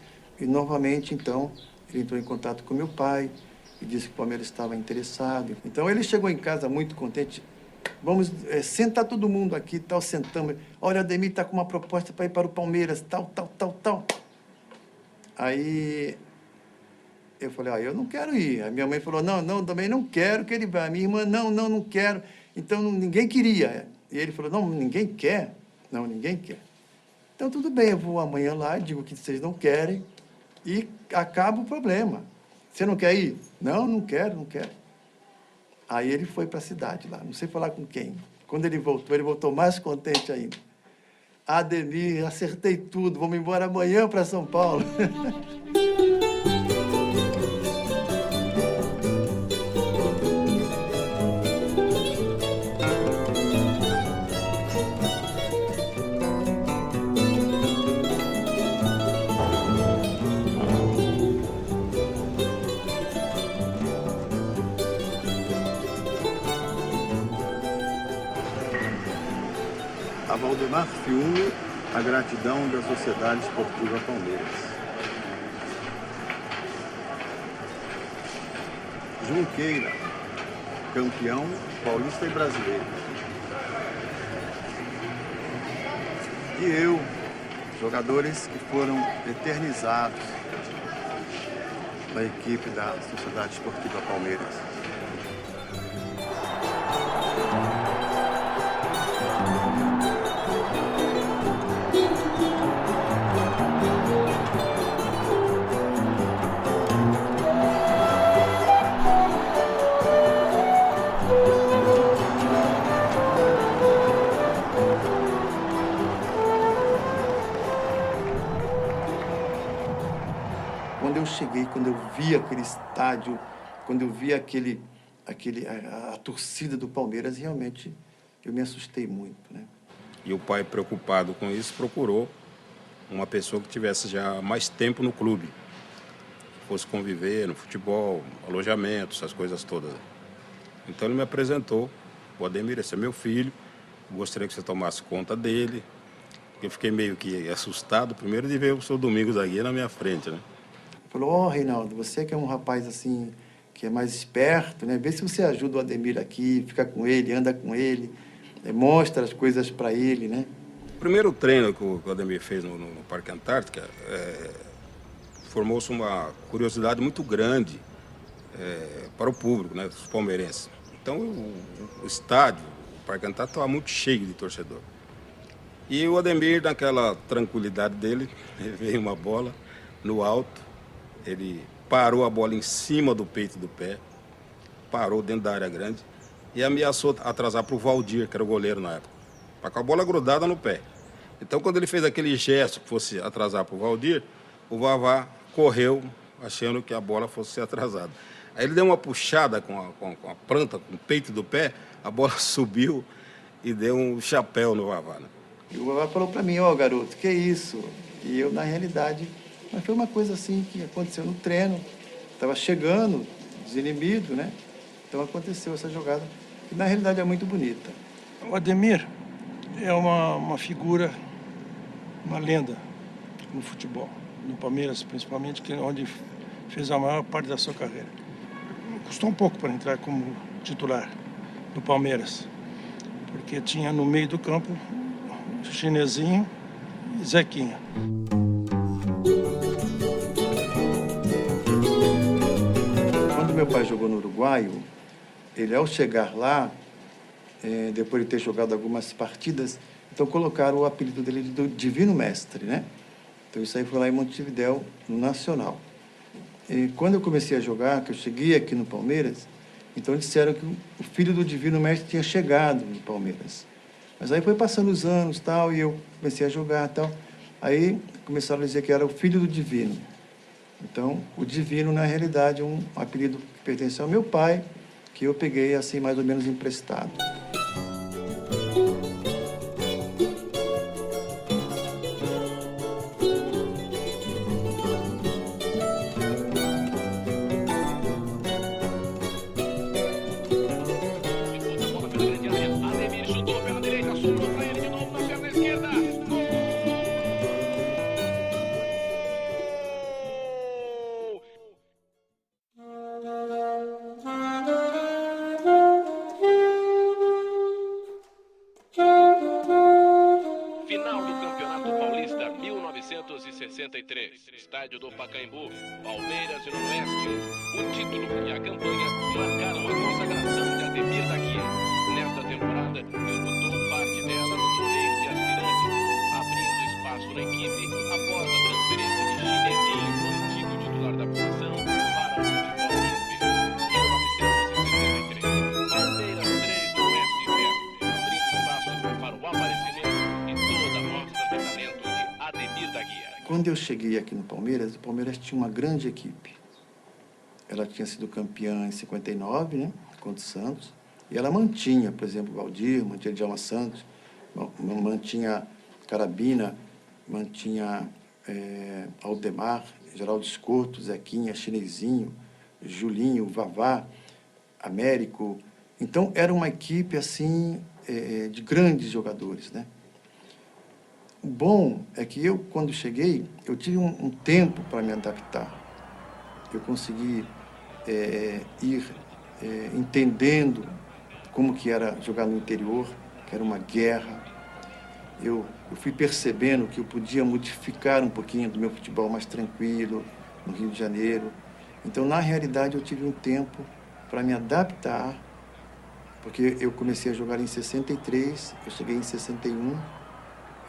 e novamente, então, ele entrou em contato com meu pai e disse que o Palmeiras estava interessado. Então, ele chegou em casa muito contente. Vamos sentar todo mundo aqui, tal, sentamos. Olha, Ademir está com uma proposta para ir para o Palmeiras, tal. Aí eu falei, eu não quero ir. A minha mãe falou, não, também não quero que ele vá. A minha irmã, não quero. Então, ninguém queria. E ele falou, não, ninguém quer. Não, ninguém quer. Então, tudo bem, eu vou amanhã lá, digo que vocês não querem e acaba o problema. Você não quer ir? Não quero. Aí ele foi para a cidade lá, não sei falar com quem. Quando ele voltou mais contente ainda. Ademir, acertei tudo, vamos embora amanhã para São Paulo. A Valdemar Fiume, a gratidão da Sociedade Esportiva Palmeiras. Junqueira, campeão paulista e brasileiro. E eu, jogadores que foram eternizados na equipe da Sociedade Esportiva Palmeiras. Quando eu cheguei, quando eu vi aquele estádio, quando eu vi a torcida do Palmeiras, realmente eu me assustei muito, né? E o pai, preocupado com isso, procurou uma pessoa que tivesse já mais tempo no clube, que fosse conviver no futebol, alojamento, essas coisas todas. Então ele me apresentou: o Ademir, esse é meu filho, gostaria que você tomasse conta dele. Eu fiquei meio que assustado, primeiro, de ver o seu Domingos Aguirre na minha frente, né? Falou: Reinaldo, você que é um rapaz assim, que é mais esperto, né? Vê se você ajuda o Ademir aqui, fica com ele, anda com ele, mostra as coisas para ele, né? O primeiro treino que o Ademir fez no Parque Antártica, formou-se uma curiosidade muito grande para o público, né, dos palmeirenses. Então o estádio, o Parque Antártica, estava muito cheio de torcedor. E o Ademir, naquela tranquilidade dele, veio uma bola no alto. Ele parou a bola em cima do peito do pé, parou dentro da área grande e ameaçou atrasar para o Valdir, que era o goleiro na época, com a bola grudada no pé. Então, quando ele fez aquele gesto que fosse atrasar para o Valdir, o Vavá correu achando que a bola fosse ser atrasada. Aí ele deu uma puxada com a planta, com o peito do pé, a bola subiu e deu um chapéu no Vavá, né? E o Vavá falou para mim: ó, garoto, que isso? E eu, na realidade... Mas foi uma coisa assim que aconteceu no treino. Estava chegando, desinibido, né? Então aconteceu essa jogada, que na realidade é muito bonita. O Ademir é uma figura, uma lenda no futebol, no Palmeiras principalmente, que é onde fez a maior parte da sua carreira. Custou um pouco para entrar como titular do Palmeiras, porque tinha no meio do campo o Chinesinho e Zequinha. Quando meu pai jogou no Uruguai, ele, ao chegar lá, depois de ter jogado algumas partidas, então colocaram o apelido dele de Divino Mestre, né? Então isso aí foi lá em Montevidéu, no Nacional. E quando eu comecei a jogar, que eu cheguei aqui no Palmeiras, então disseram que o filho do Divino Mestre tinha chegado no Palmeiras. Mas aí foi passando os anos, tal, e eu comecei a jogar, tal. Aí começaram a dizer que era o filho do Divino. Então, o Divino, na realidade, é um apelido que pertence ao meu pai, que eu peguei, assim, mais ou menos emprestado. Ademir chutou pela direita, sobrou para ele de novo na perna esquerda. Final do Campeonato Paulista 1963, estádio do Pacaembu, Palmeiras e Noroeste. O título e a campanha marcaram a consagração de Ademir da Guia. Nesta temporada, disputou parte dela no torneio de aspirantes, abrindo espaço na equipe após a transferência de Chinesinho, antigo titular da posição, para o futebol clube. 1963, Palmeiras 3 do Oeste Ferro, abrindo espaço para o aparecimento e toda a mostra de talento de Ademir da Guia. Quando eu cheguei aqui no Palmeiras, o Palmeiras tinha uma grande equipe. Ela tinha sido campeã em 59, né, contra o Santos, e ela mantinha, por exemplo, Valdir, mantinha Djalma Santos, mantinha Carabina, mantinha Aldemar, Geraldo Escoto, Zequinha, Chinesinho, Julinho, Vavá, Américo. Então, era uma equipe, assim, de grandes jogadores, né? O bom é que eu, quando cheguei, eu tive um tempo para me adaptar. Eu consegui ir entendendo como que era jogar no interior, que era uma guerra. Eu fui percebendo que eu podia modificar um pouquinho do meu futebol mais tranquilo, no Rio de Janeiro. Então, na realidade, eu tive um tempo para me adaptar, porque eu comecei a jogar em 63, eu cheguei em 61.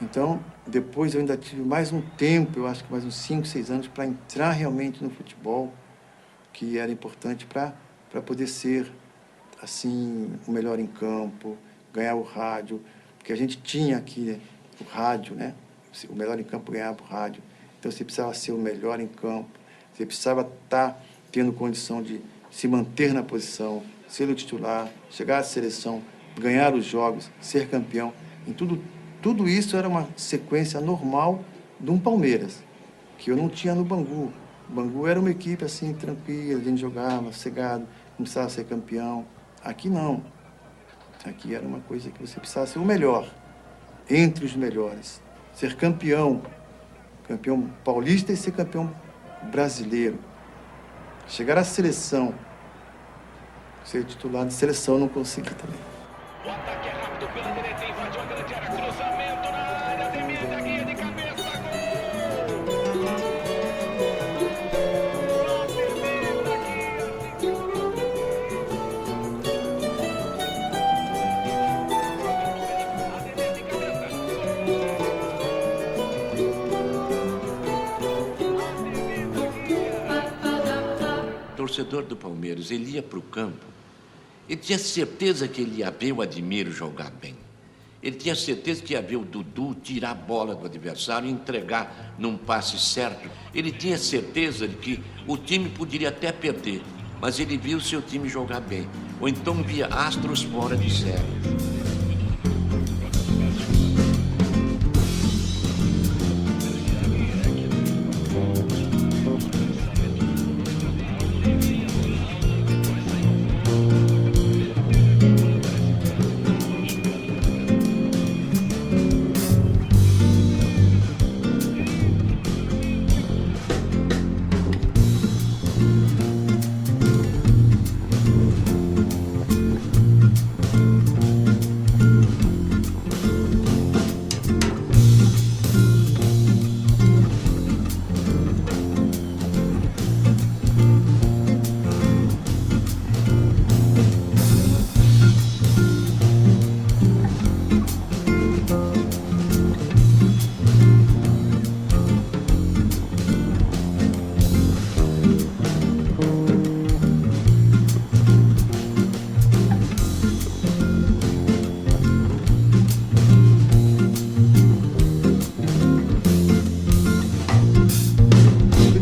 Então, depois eu ainda tive mais um tempo, eu acho que mais uns 5, 6 anos, para entrar realmente no futebol, que era importante para poder ser, assim, o melhor em campo, ganhar o rádio, porque a gente tinha aqui o rádio, né? O melhor em campo ganhava o rádio. Então, você precisava ser o melhor em campo, você precisava estar tendo condição de se manter na posição, ser o titular, chegar à seleção, ganhar os jogos, ser campeão. Em tudo isso era uma sequência normal de um Palmeiras, que eu não tinha no Bangu. O Bangu era uma equipe assim, tranquila, a gente jogava, sossegado, não precisava ser campeão. Aqui não. Aqui era uma coisa que você precisava ser o melhor, entre os melhores. Ser campeão, campeão paulista e ser campeão brasileiro. Chegar à seleção, ser titular de seleção, eu não consegui também. O ataque é rápido pela direita, invadiu a grande área, cruzamento na área, Ademir da Guia de cabeça, O torcedor do Palmeiras, ele ia para o campo, ele tinha certeza que ele ia ver o Ademir jogar bem. Ele tinha certeza que ia ver o Dudu tirar a bola do adversário e entregar num passe certo. Ele tinha certeza de que o time poderia até perder, mas ele via o seu time jogar bem. Ou então via astros fora de série.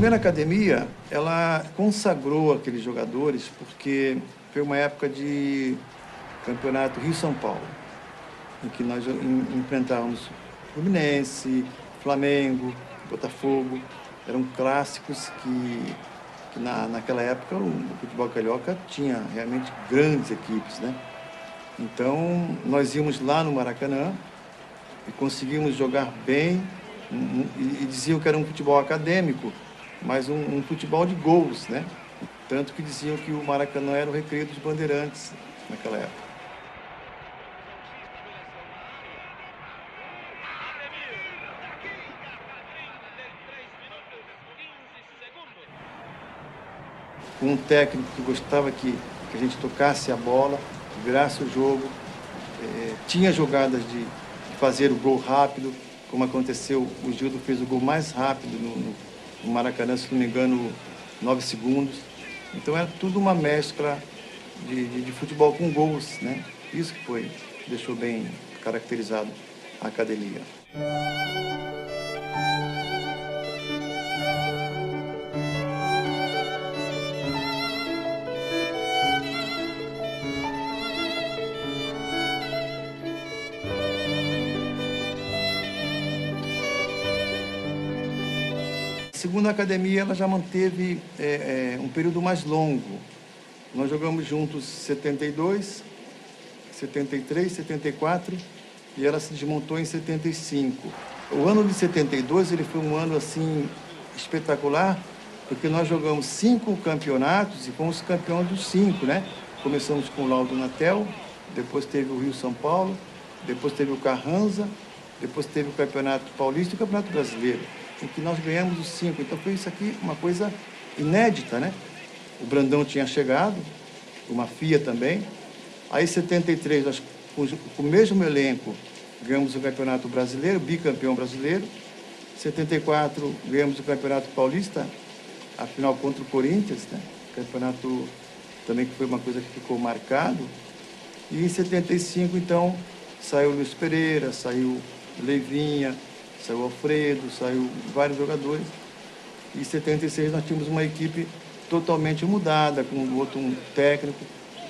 A academia, ela consagrou aqueles jogadores porque foi uma época de campeonato Rio-São Paulo, em que nós enfrentávamos Fluminense, Flamengo, Botafogo. Eram clássicos que naquela época o futebol carioca tinha realmente grandes equipes, né? Então, nós íamos lá no Maracanã e conseguimos jogar bem e diziam que era um futebol acadêmico, mas um futebol de gols, né? Tanto que diziam que o Maracanã era o Recreio dos Bandeirantes naquela época. Um técnico que gostava que a gente tocasse a bola, virasse o jogo, tinha jogadas de fazer o gol rápido, como aconteceu, o Gildo fez o gol mais rápido no Maracanã, se não me engano, 9 segundos. Então era tudo uma mescla de futebol com gols, né? Isso que deixou bem caracterizado a academia. Segundo a academia, ela já manteve um período mais longo. Nós jogamos juntos 72, 73, 74 e ela se desmontou em 75. O ano de 72 ele foi um ano assim espetacular, porque nós jogamos 5 campeonatos e fomos campeões dos 5, né? Começamos com o Laudo Natel, depois teve o Rio São Paulo, depois teve o Carranza, depois teve o Campeonato Paulista e o Campeonato Brasileiro, em que nós ganhamos os 5. Então foi isso aqui uma coisa inédita, né? O Brandão tinha chegado, o Mafia também. Aí em 73, nós, com o mesmo elenco, ganhamos o Campeonato Brasileiro, bicampeão brasileiro. Em 74, ganhamos o Campeonato Paulista, a final contra o Corinthians, né? Campeonato também que foi uma coisa que ficou marcado. E em 75, então, saiu Luiz Pereira, saiu Leivinha, saiu Alfredo, saiu vários jogadores. E em 76 nós tínhamos uma equipe totalmente mudada, com um técnico.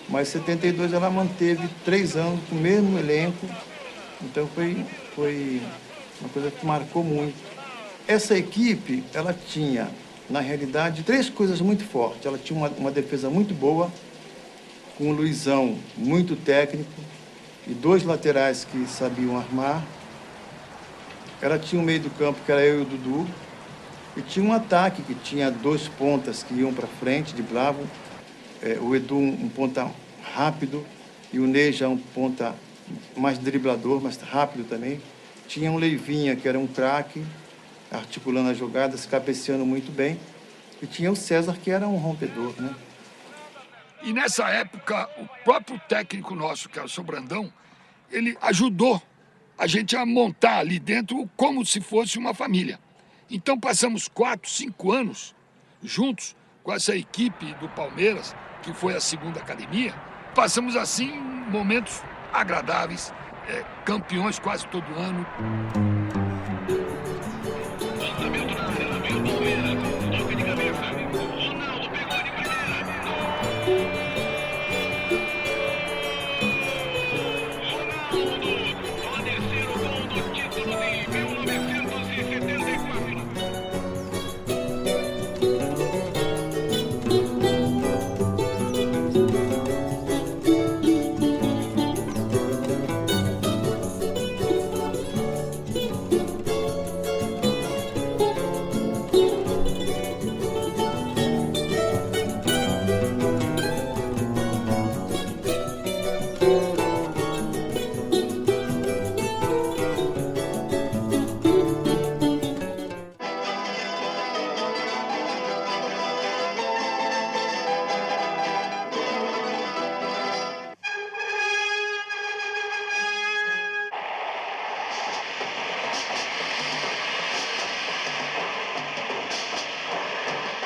Mas em 72 ela manteve 3 anos com o mesmo elenco. Então foi uma coisa que marcou muito. Essa equipe, ela tinha, na realidade, 3 coisas muito fortes. Ela tinha uma defesa muito boa, com o Luizão muito técnico, e 2 laterais que sabiam armar. Ela tinha um meio do campo, que era eu e o Dudu, e tinha um ataque que tinha 2 pontas que iam para frente, driblavam. O Edu, um ponta rápido, e o Ney já um ponta mais driblador, mas rápido também. Tinha um Leivinha, que era um craque, articulando as jogadas, cabeceando muito bem. E tinha o César, que era um rompedor, né? E nessa época, o próprio técnico nosso, que era o seu Brandão, ele ajudou a gente a montar ali dentro como se fosse uma família. Então passamos 4, 5 anos juntos com essa equipe do Palmeiras, que foi a segunda academia. Passamos assim momentos agradáveis, campeões quase todo ano.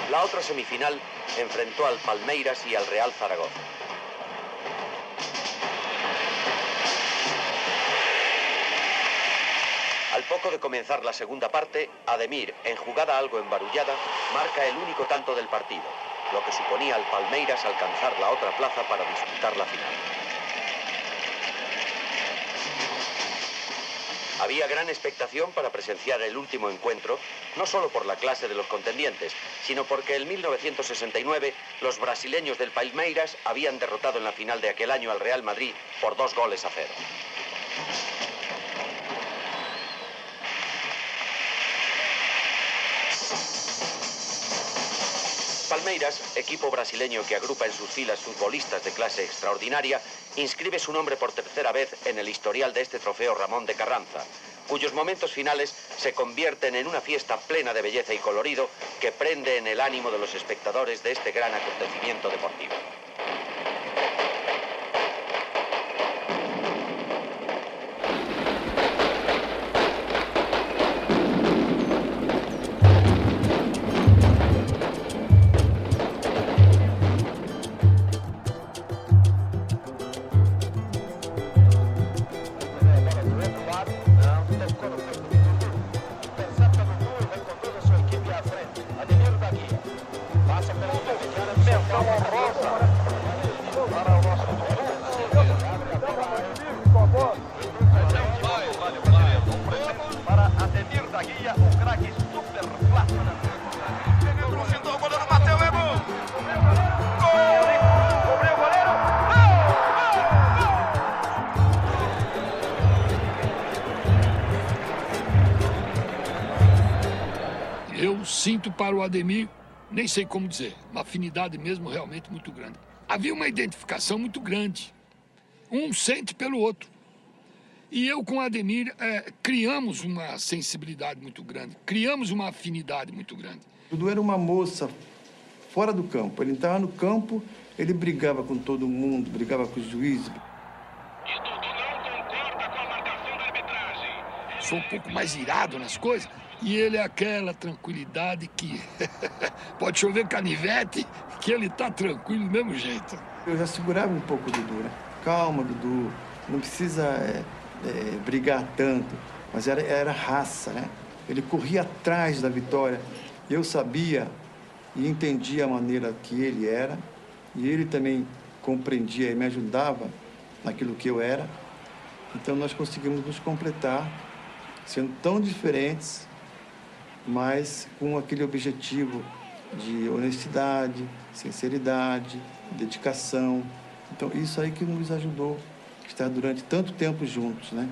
La otra semifinal enfrentó al Palmeiras y al Real Zaragoza. Al poco de comenzar la segunda parte, Ademir, en jugada algo embarullada, marca el único tanto del partido, lo que suponía al Palmeiras alcanzar la otra plaza para disputar la final. Había gran expectación para presenciar el último encuentro, no solo por la clase de los contendientes, sino porque en 1969 los brasileños del Palmeiras habían derrotado en la final de aquel año al Real Madrid por 2-0. Palmeiras, equipo brasileño que agrupa en sus filas futbolistas de clase extraordinaria, inscribe su nombre por tercera vez en el historial de este trofeo Ramón de Carranza, cuyos momentos finales se convierten en una fiesta plena de belleza y colorido que prende en el ánimo de los espectadores de este gran acontecimiento deportivo. Menção honrosa Eu sinto para o Ademir, nem sei como dizer, uma afinidade mesmo realmente muito grande. Havia uma identificação muito grande. Um sente pelo outro. E eu com o Ademir criamos uma sensibilidade muito grande, criamos uma afinidade muito grande. Dudu era uma moça fora do campo. Ele entrava no campo, ele brigava com todo mundo, brigava com os juízes. Sou um pouco mais irado nas coisas, e ele é aquela tranquilidade que pode chover canivete, que ele tá tranquilo do mesmo jeito. Eu já segurava um pouco o Dudu, né? Calma, Dudu, não precisa brigar tanto, mas era raça, né? Ele corria atrás da vitória. Eu sabia e entendia a maneira que ele era, e ele também compreendia e me ajudava naquilo que eu era. Então nós conseguimos nos completar, sendo tão diferentes, mas com aquele objetivo de honestidade, sinceridade, dedicação. Então isso aí que nos ajudou a estar durante tanto tempo juntos, né?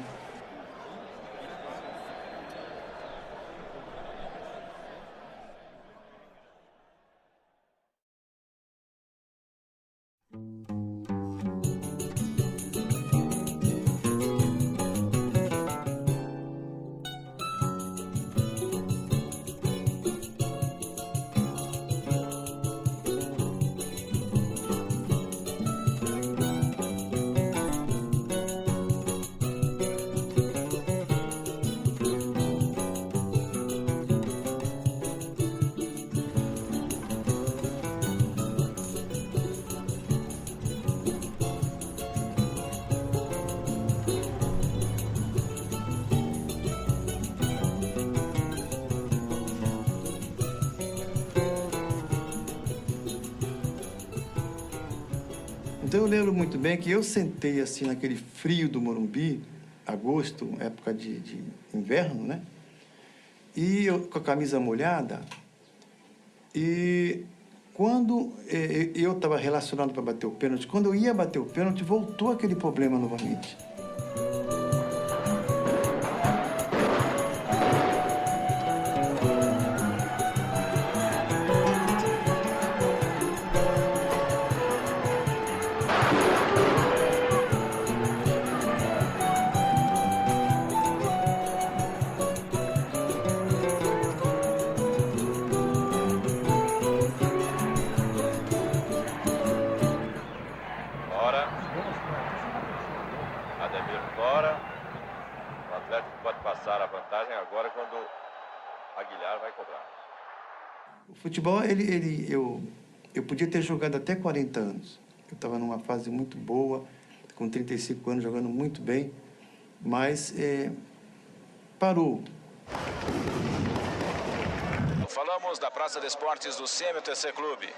Então eu lembro muito bem que eu sentei assim naquele frio do Morumbi, agosto, época de inverno, né? E eu com a camisa molhada. E quando eu estava relacionado para bater o pênalti, quando eu ia bater o pênalti, voltou aquele problema novamente. O futebol, eu podia ter jogado até 40 anos. Eu estava numa fase muito boa, com 35 anos, jogando muito bem, mas parou. Falamos da Praça de Esportes do CMTC Clube.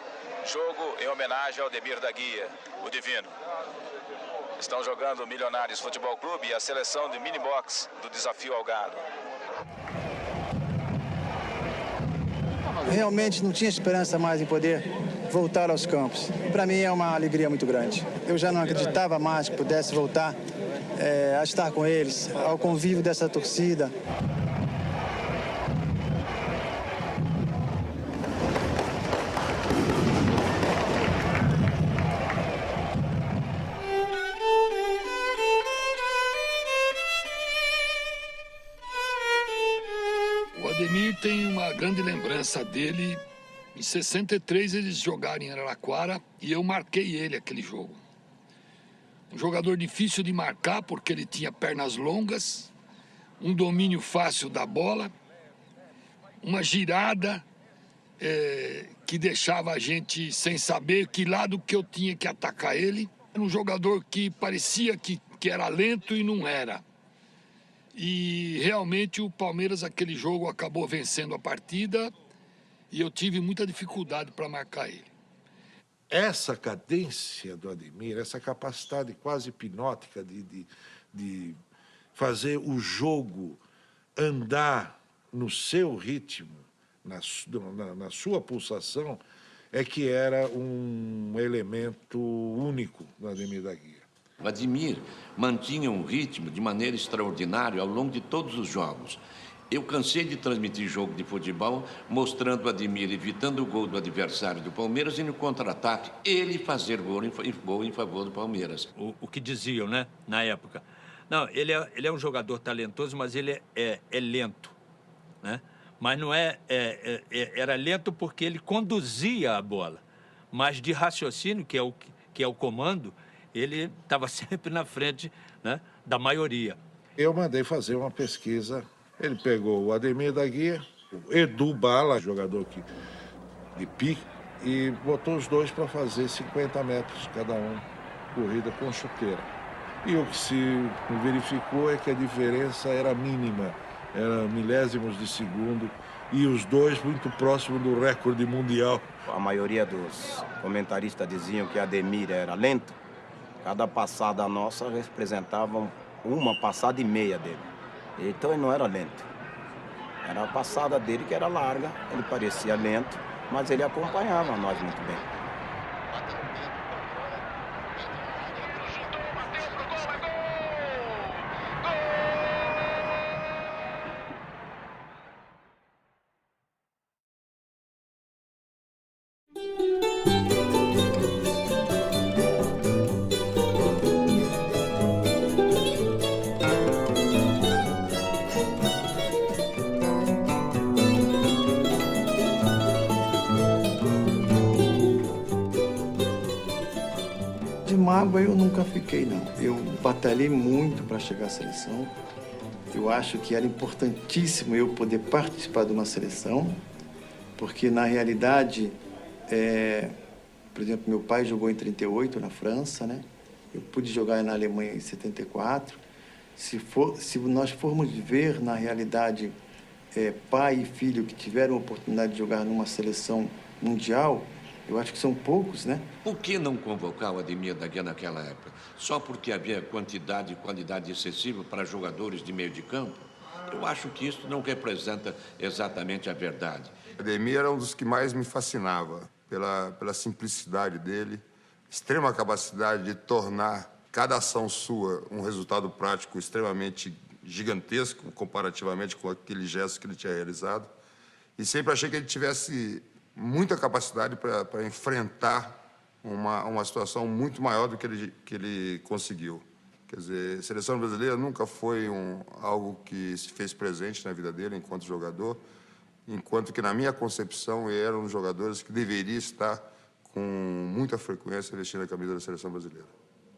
Jogo em homenagem ao Ademir da Guia, o Divino. Estão jogando o Milionários Futebol Clube e a seleção de mini-box do Desafio ao Gado. Realmente não tinha esperança mais em poder voltar aos campos. Para mim é uma alegria muito grande. Eu já não acreditava mais que pudesse voltar a estar com eles, ao convívio dessa torcida. O Ademir tem uma grande lembrança dele. Em 63 eles jogaram em Araraquara e eu marquei ele aquele jogo. Um jogador difícil de marcar porque ele tinha pernas longas, um domínio fácil da bola, uma girada que deixava a gente sem saber que lado que eu tinha que atacar ele. Era um jogador que parecia que era lento e não era. E realmente o Palmeiras, aquele jogo, acabou vencendo a partida e eu tive muita dificuldade para marcar ele. Essa cadência do Ademir, essa capacidade quase hipnótica de fazer o jogo andar no seu ritmo, na sua pulsação, é que era um elemento único do Ademir da Guia. O Ademir mantinha um ritmo de maneira extraordinária ao longo de todos os jogos. Eu cansei de transmitir jogo de futebol, mostrando o Ademir evitando o gol do adversário do Palmeiras e no contra-ataque ele fazer gol em favor do Palmeiras. O que diziam, né, na época. Não, ele é um jogador talentoso, mas ele é lento, né? Mas não era lento porque ele conduzia a bola. Mas de raciocínio, que é o comando, ele estava sempre na frente, né, da maioria. Eu mandei fazer uma pesquisa. Ele pegou o Ademir da Guia, o Edu Bala, jogador de pique, e botou os dois para fazer 50 metros cada um, corrida com chuteira. E o que se verificou é que a diferença era mínima, era milésimos de segundo, e os dois muito próximos do recorde mundial. A maioria dos comentaristas diziam que Ademir era lento. Cada passada nossa representava uma passada e meia dele. Então ele não era lento. Era a passada dele que era larga, ele parecia lento, mas ele acompanhava nós muito bem. De mágoa eu nunca fiquei, não. Eu batalhei muito para chegar à seleção. Eu acho que era importantíssimo eu poder participar de uma seleção, porque, na realidade, por exemplo, meu pai jogou em 38 na França, né? Eu pude jogar na Alemanha em 74. Se nós formos ver, na realidade, pai e filho que tiveram a oportunidade de jogar numa seleção mundial, eu acho que são poucos, né? Por que não convocar o Ademir da Guia naquela época? Só porque havia quantidade e qualidade excessiva para jogadores de meio de campo? Eu acho que isso não representa exatamente a verdade. Ademir era um dos que mais me fascinava, pela simplicidade dele, extrema capacidade de tornar cada ação sua um resultado prático extremamente gigantesco, comparativamente com aquele gesto que ele tinha realizado. E sempre achei que ele tivesse muita capacidade para enfrentar uma situação muito maior do que ele conseguiu. Quer dizer, a seleção brasileira nunca foi algo que se fez presente na vida dele enquanto jogador, enquanto que, na minha concepção, eram um jogadores que deveriam estar com muita frequência vestindo a camisa da seleção brasileira.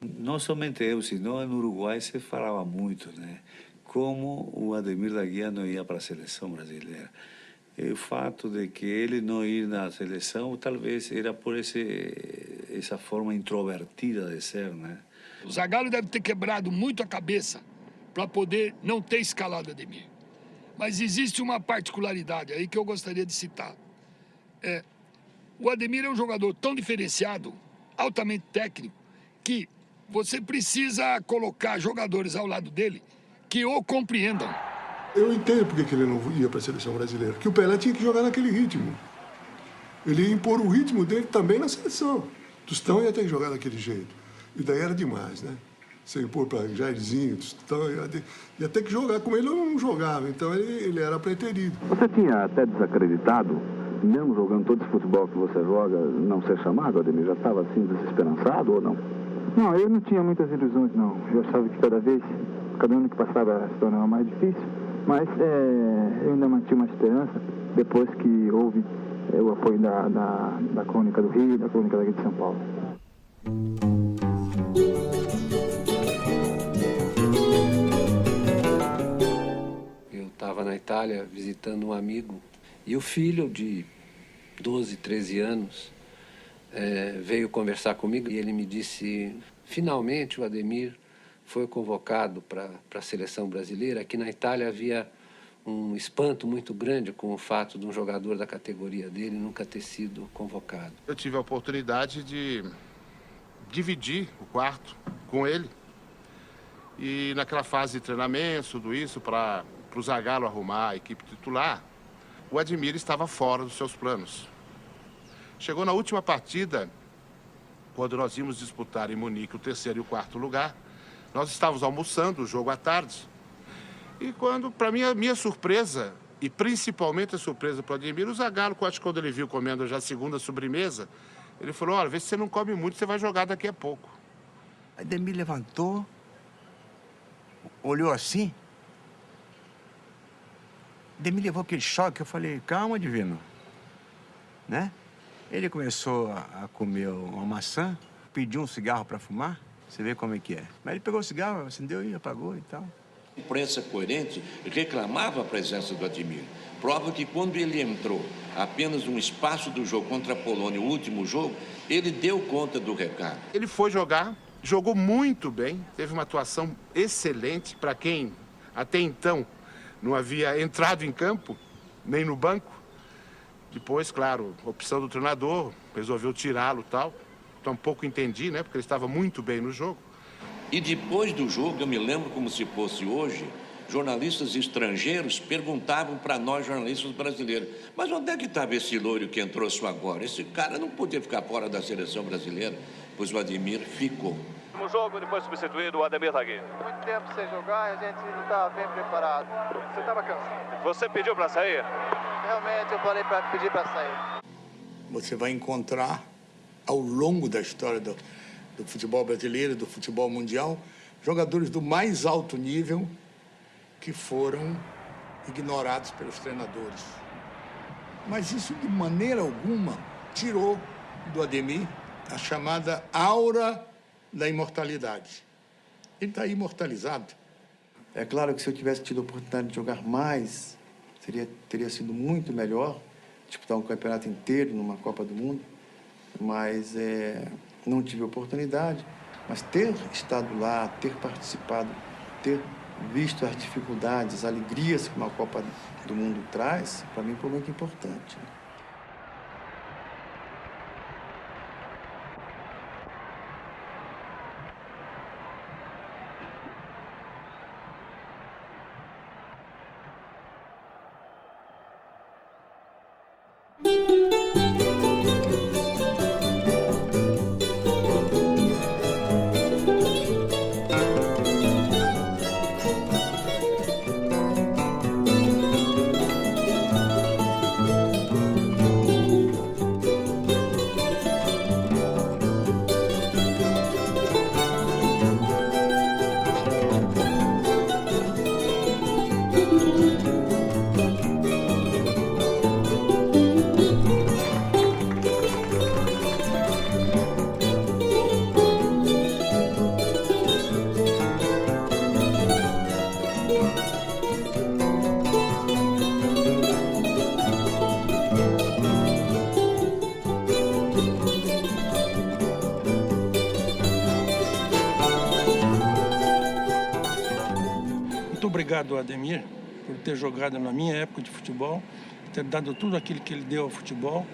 Não somente eu, senão no Uruguai se falava muito, né? Como o Ademir da Guia não ia para a seleção brasileira. E o fato de que ele não ir na seleção, talvez era por essa forma introvertida de ser, né? O Zagallo deve ter quebrado muito a cabeça para poder não ter escalado Ademir. Mas existe uma particularidade aí que eu gostaria de citar. O Ademir é um jogador tão diferenciado, altamente técnico, que você precisa colocar jogadores ao lado dele que o compreendam. Eu entendo porque que ele não ia para a seleção brasileira, porque o Pelé tinha que jogar naquele ritmo. Ele ia impor o ritmo dele também na seleção. Tostão ia ter que jogar daquele jeito. E daí era demais, né? Você impor para Jairzinho, Tostão, ia ter que jogar. Como ele não jogava, então ele era preterido. Você tinha até desacreditado, mesmo jogando todo esse futebol que você joga, não ser chamado, Ademir? Já estava assim desesperançado ou não? Não, eu não tinha muitas ilusões, não. Eu achava que cada ano que passava se tornava mais difícil. Mas eu ainda mantinha uma esperança, depois que houve o apoio da Crônica do Rio e da Crônica daqui de São Paulo. Eu estava na Itália visitando um amigo e o filho de 12, 13 anos veio conversar comigo e ele me disse, finalmente o Ademir foi convocado para a seleção brasileira. Aqui na Itália havia um espanto muito grande com o fato de um jogador da categoria dele nunca ter sido convocado. Eu tive a oportunidade de dividir o quarto com ele. E naquela fase de treinamento, tudo isso, para o Zagallo arrumar a equipe titular, o Ademir estava fora dos seus planos. Chegou na última partida, quando nós íamos disputar em Munique o terceiro e o quarto lugar, nós estávamos almoçando o jogo à tarde E quando, para mim, a minha surpresa, e principalmente a surpresa para o Ademir, o Zagallo, acho que quando ele viu comendo já a segunda sobremesa, ele falou, olha, vê se você não come muito, você vai jogar daqui a pouco. Ademir levantou, olhou assim. Ademir levou aquele choque, eu falei, calma, Divino, né? Ele começou a comer uma maçã, pediu um cigarro para fumar, você vê como é que é. Mas ele pegou o cigarro, acendeu e apagou e tal. A imprensa coerente reclamava a presença do Ademir. Prova que quando ele entrou, apenas um espaço do jogo contra a Polônia, o último jogo, ele deu conta do recado. Ele foi jogar, jogou muito bem, teve uma atuação excelente para quem até então não havia entrado em campo, nem no banco. Depois, claro, opção do treinador, resolveu tirá-lo e tal. Tampouco entendi, né? Porque ele estava muito bem no jogo. E depois do jogo, eu me lembro como se fosse hoje, jornalistas estrangeiros perguntavam para nós, jornalistas brasileiros, mas onde é que estava esse loiro que entrou só agora? Esse cara não podia ficar fora da seleção brasileira, pois o Ademir ficou. No jogo, depois substituído, o Ademir da Guia. Muito tempo sem jogar e a gente não estava bem preparado. Você estava cansado? Você pediu para sair? Realmente eu falei para pedir para sair. Você vai encontrar, ao longo da história do futebol brasileiro e do futebol mundial, jogadores do mais alto nível que foram ignorados pelos treinadores. Mas isso, de maneira alguma, tirou do Ademir a chamada aura da imortalidade. Ele está imortalizado. É claro que se eu tivesse tido a oportunidade de jogar mais, teria sido muito melhor disputar um campeonato inteiro numa Copa do Mundo, mas não tive oportunidade. Mas ter estado lá, ter participado, ter visto as dificuldades, as alegrias que uma Copa do Mundo traz, para mim foi muito importante. Muito obrigado, Ademir, por ter jogado na minha época de futebol, ter dado tudo aquilo que ele deu ao futebol,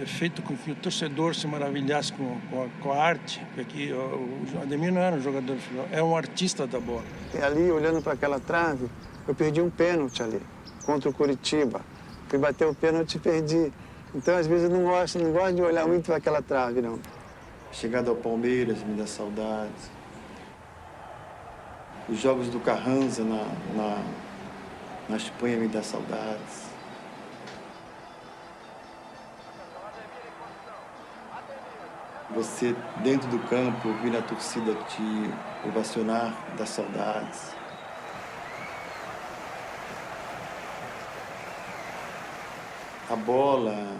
feito com que o torcedor se maravilhasse com a arte, porque o Ademir não era um jogador de futebol, é um artista da bola. E ali, olhando para aquela trave, eu perdi um pênalti ali, contra o Curitiba. Fui bater o pênalti e perdi. Então, às vezes, eu não gosto de olhar muito para aquela trave, não. Chegada ao Palmeiras me dá saudades. Os jogos do Carranza na Espanha me dá saudades. Você, dentro do campo, ouvir a torcida te ovacionar, dá saudades. A bola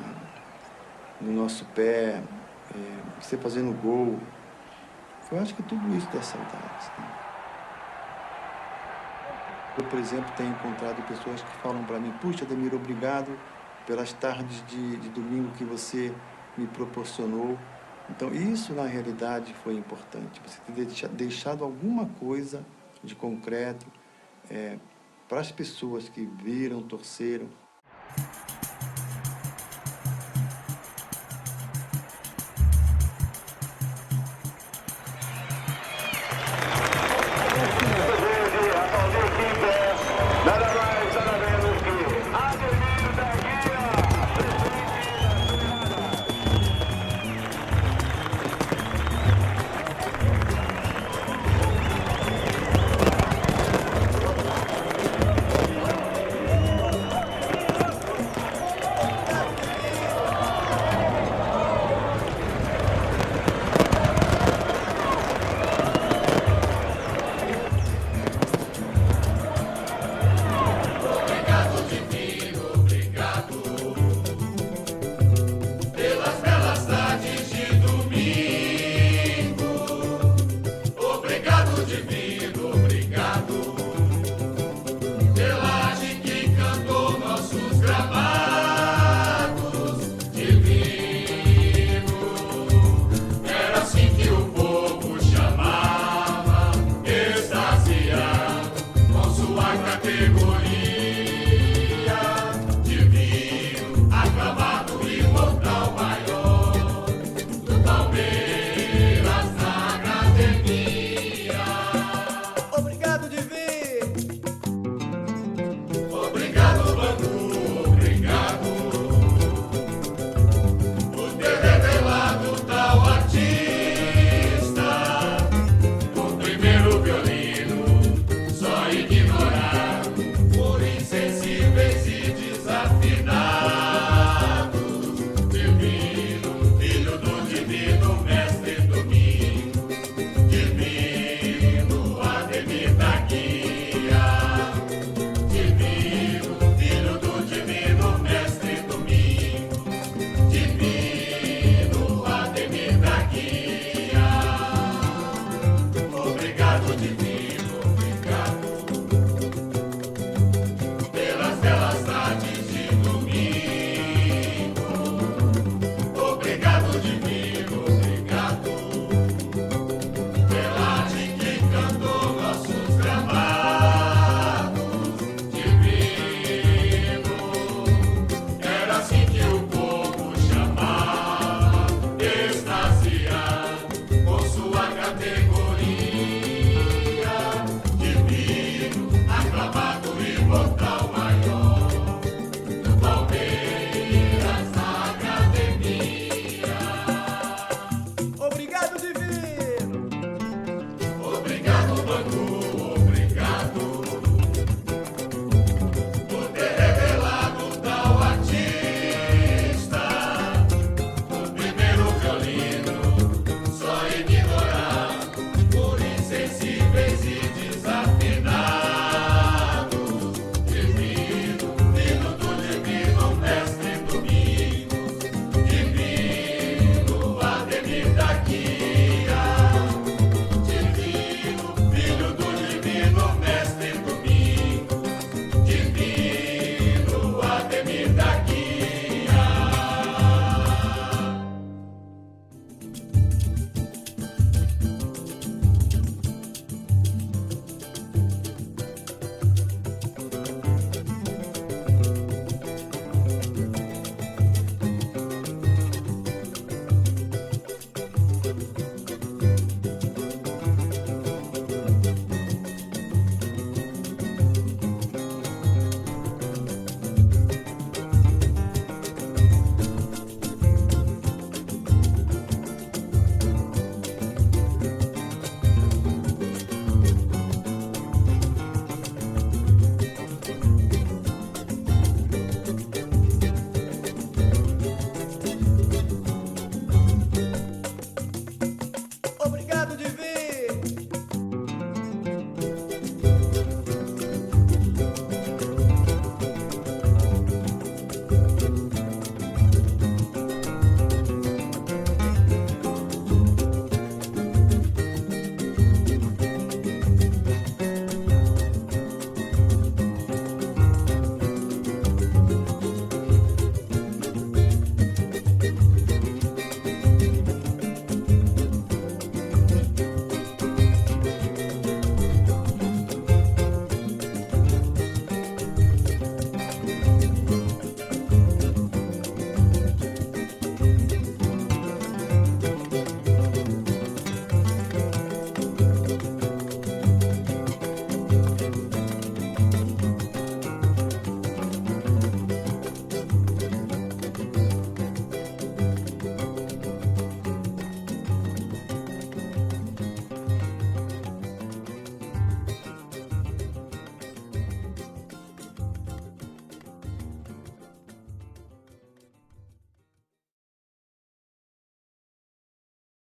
no nosso pé, você fazendo gol. Eu acho que tudo isso dá saudades, né? Eu, por exemplo, tenho encontrado pessoas que falam para mim, puxa, Ademir, obrigado pelas tardes de domingo que você me proporcionou. Então, isso, na realidade, foi importante. Você ter deixado alguma coisa de concreto para as pessoas que viram, torceram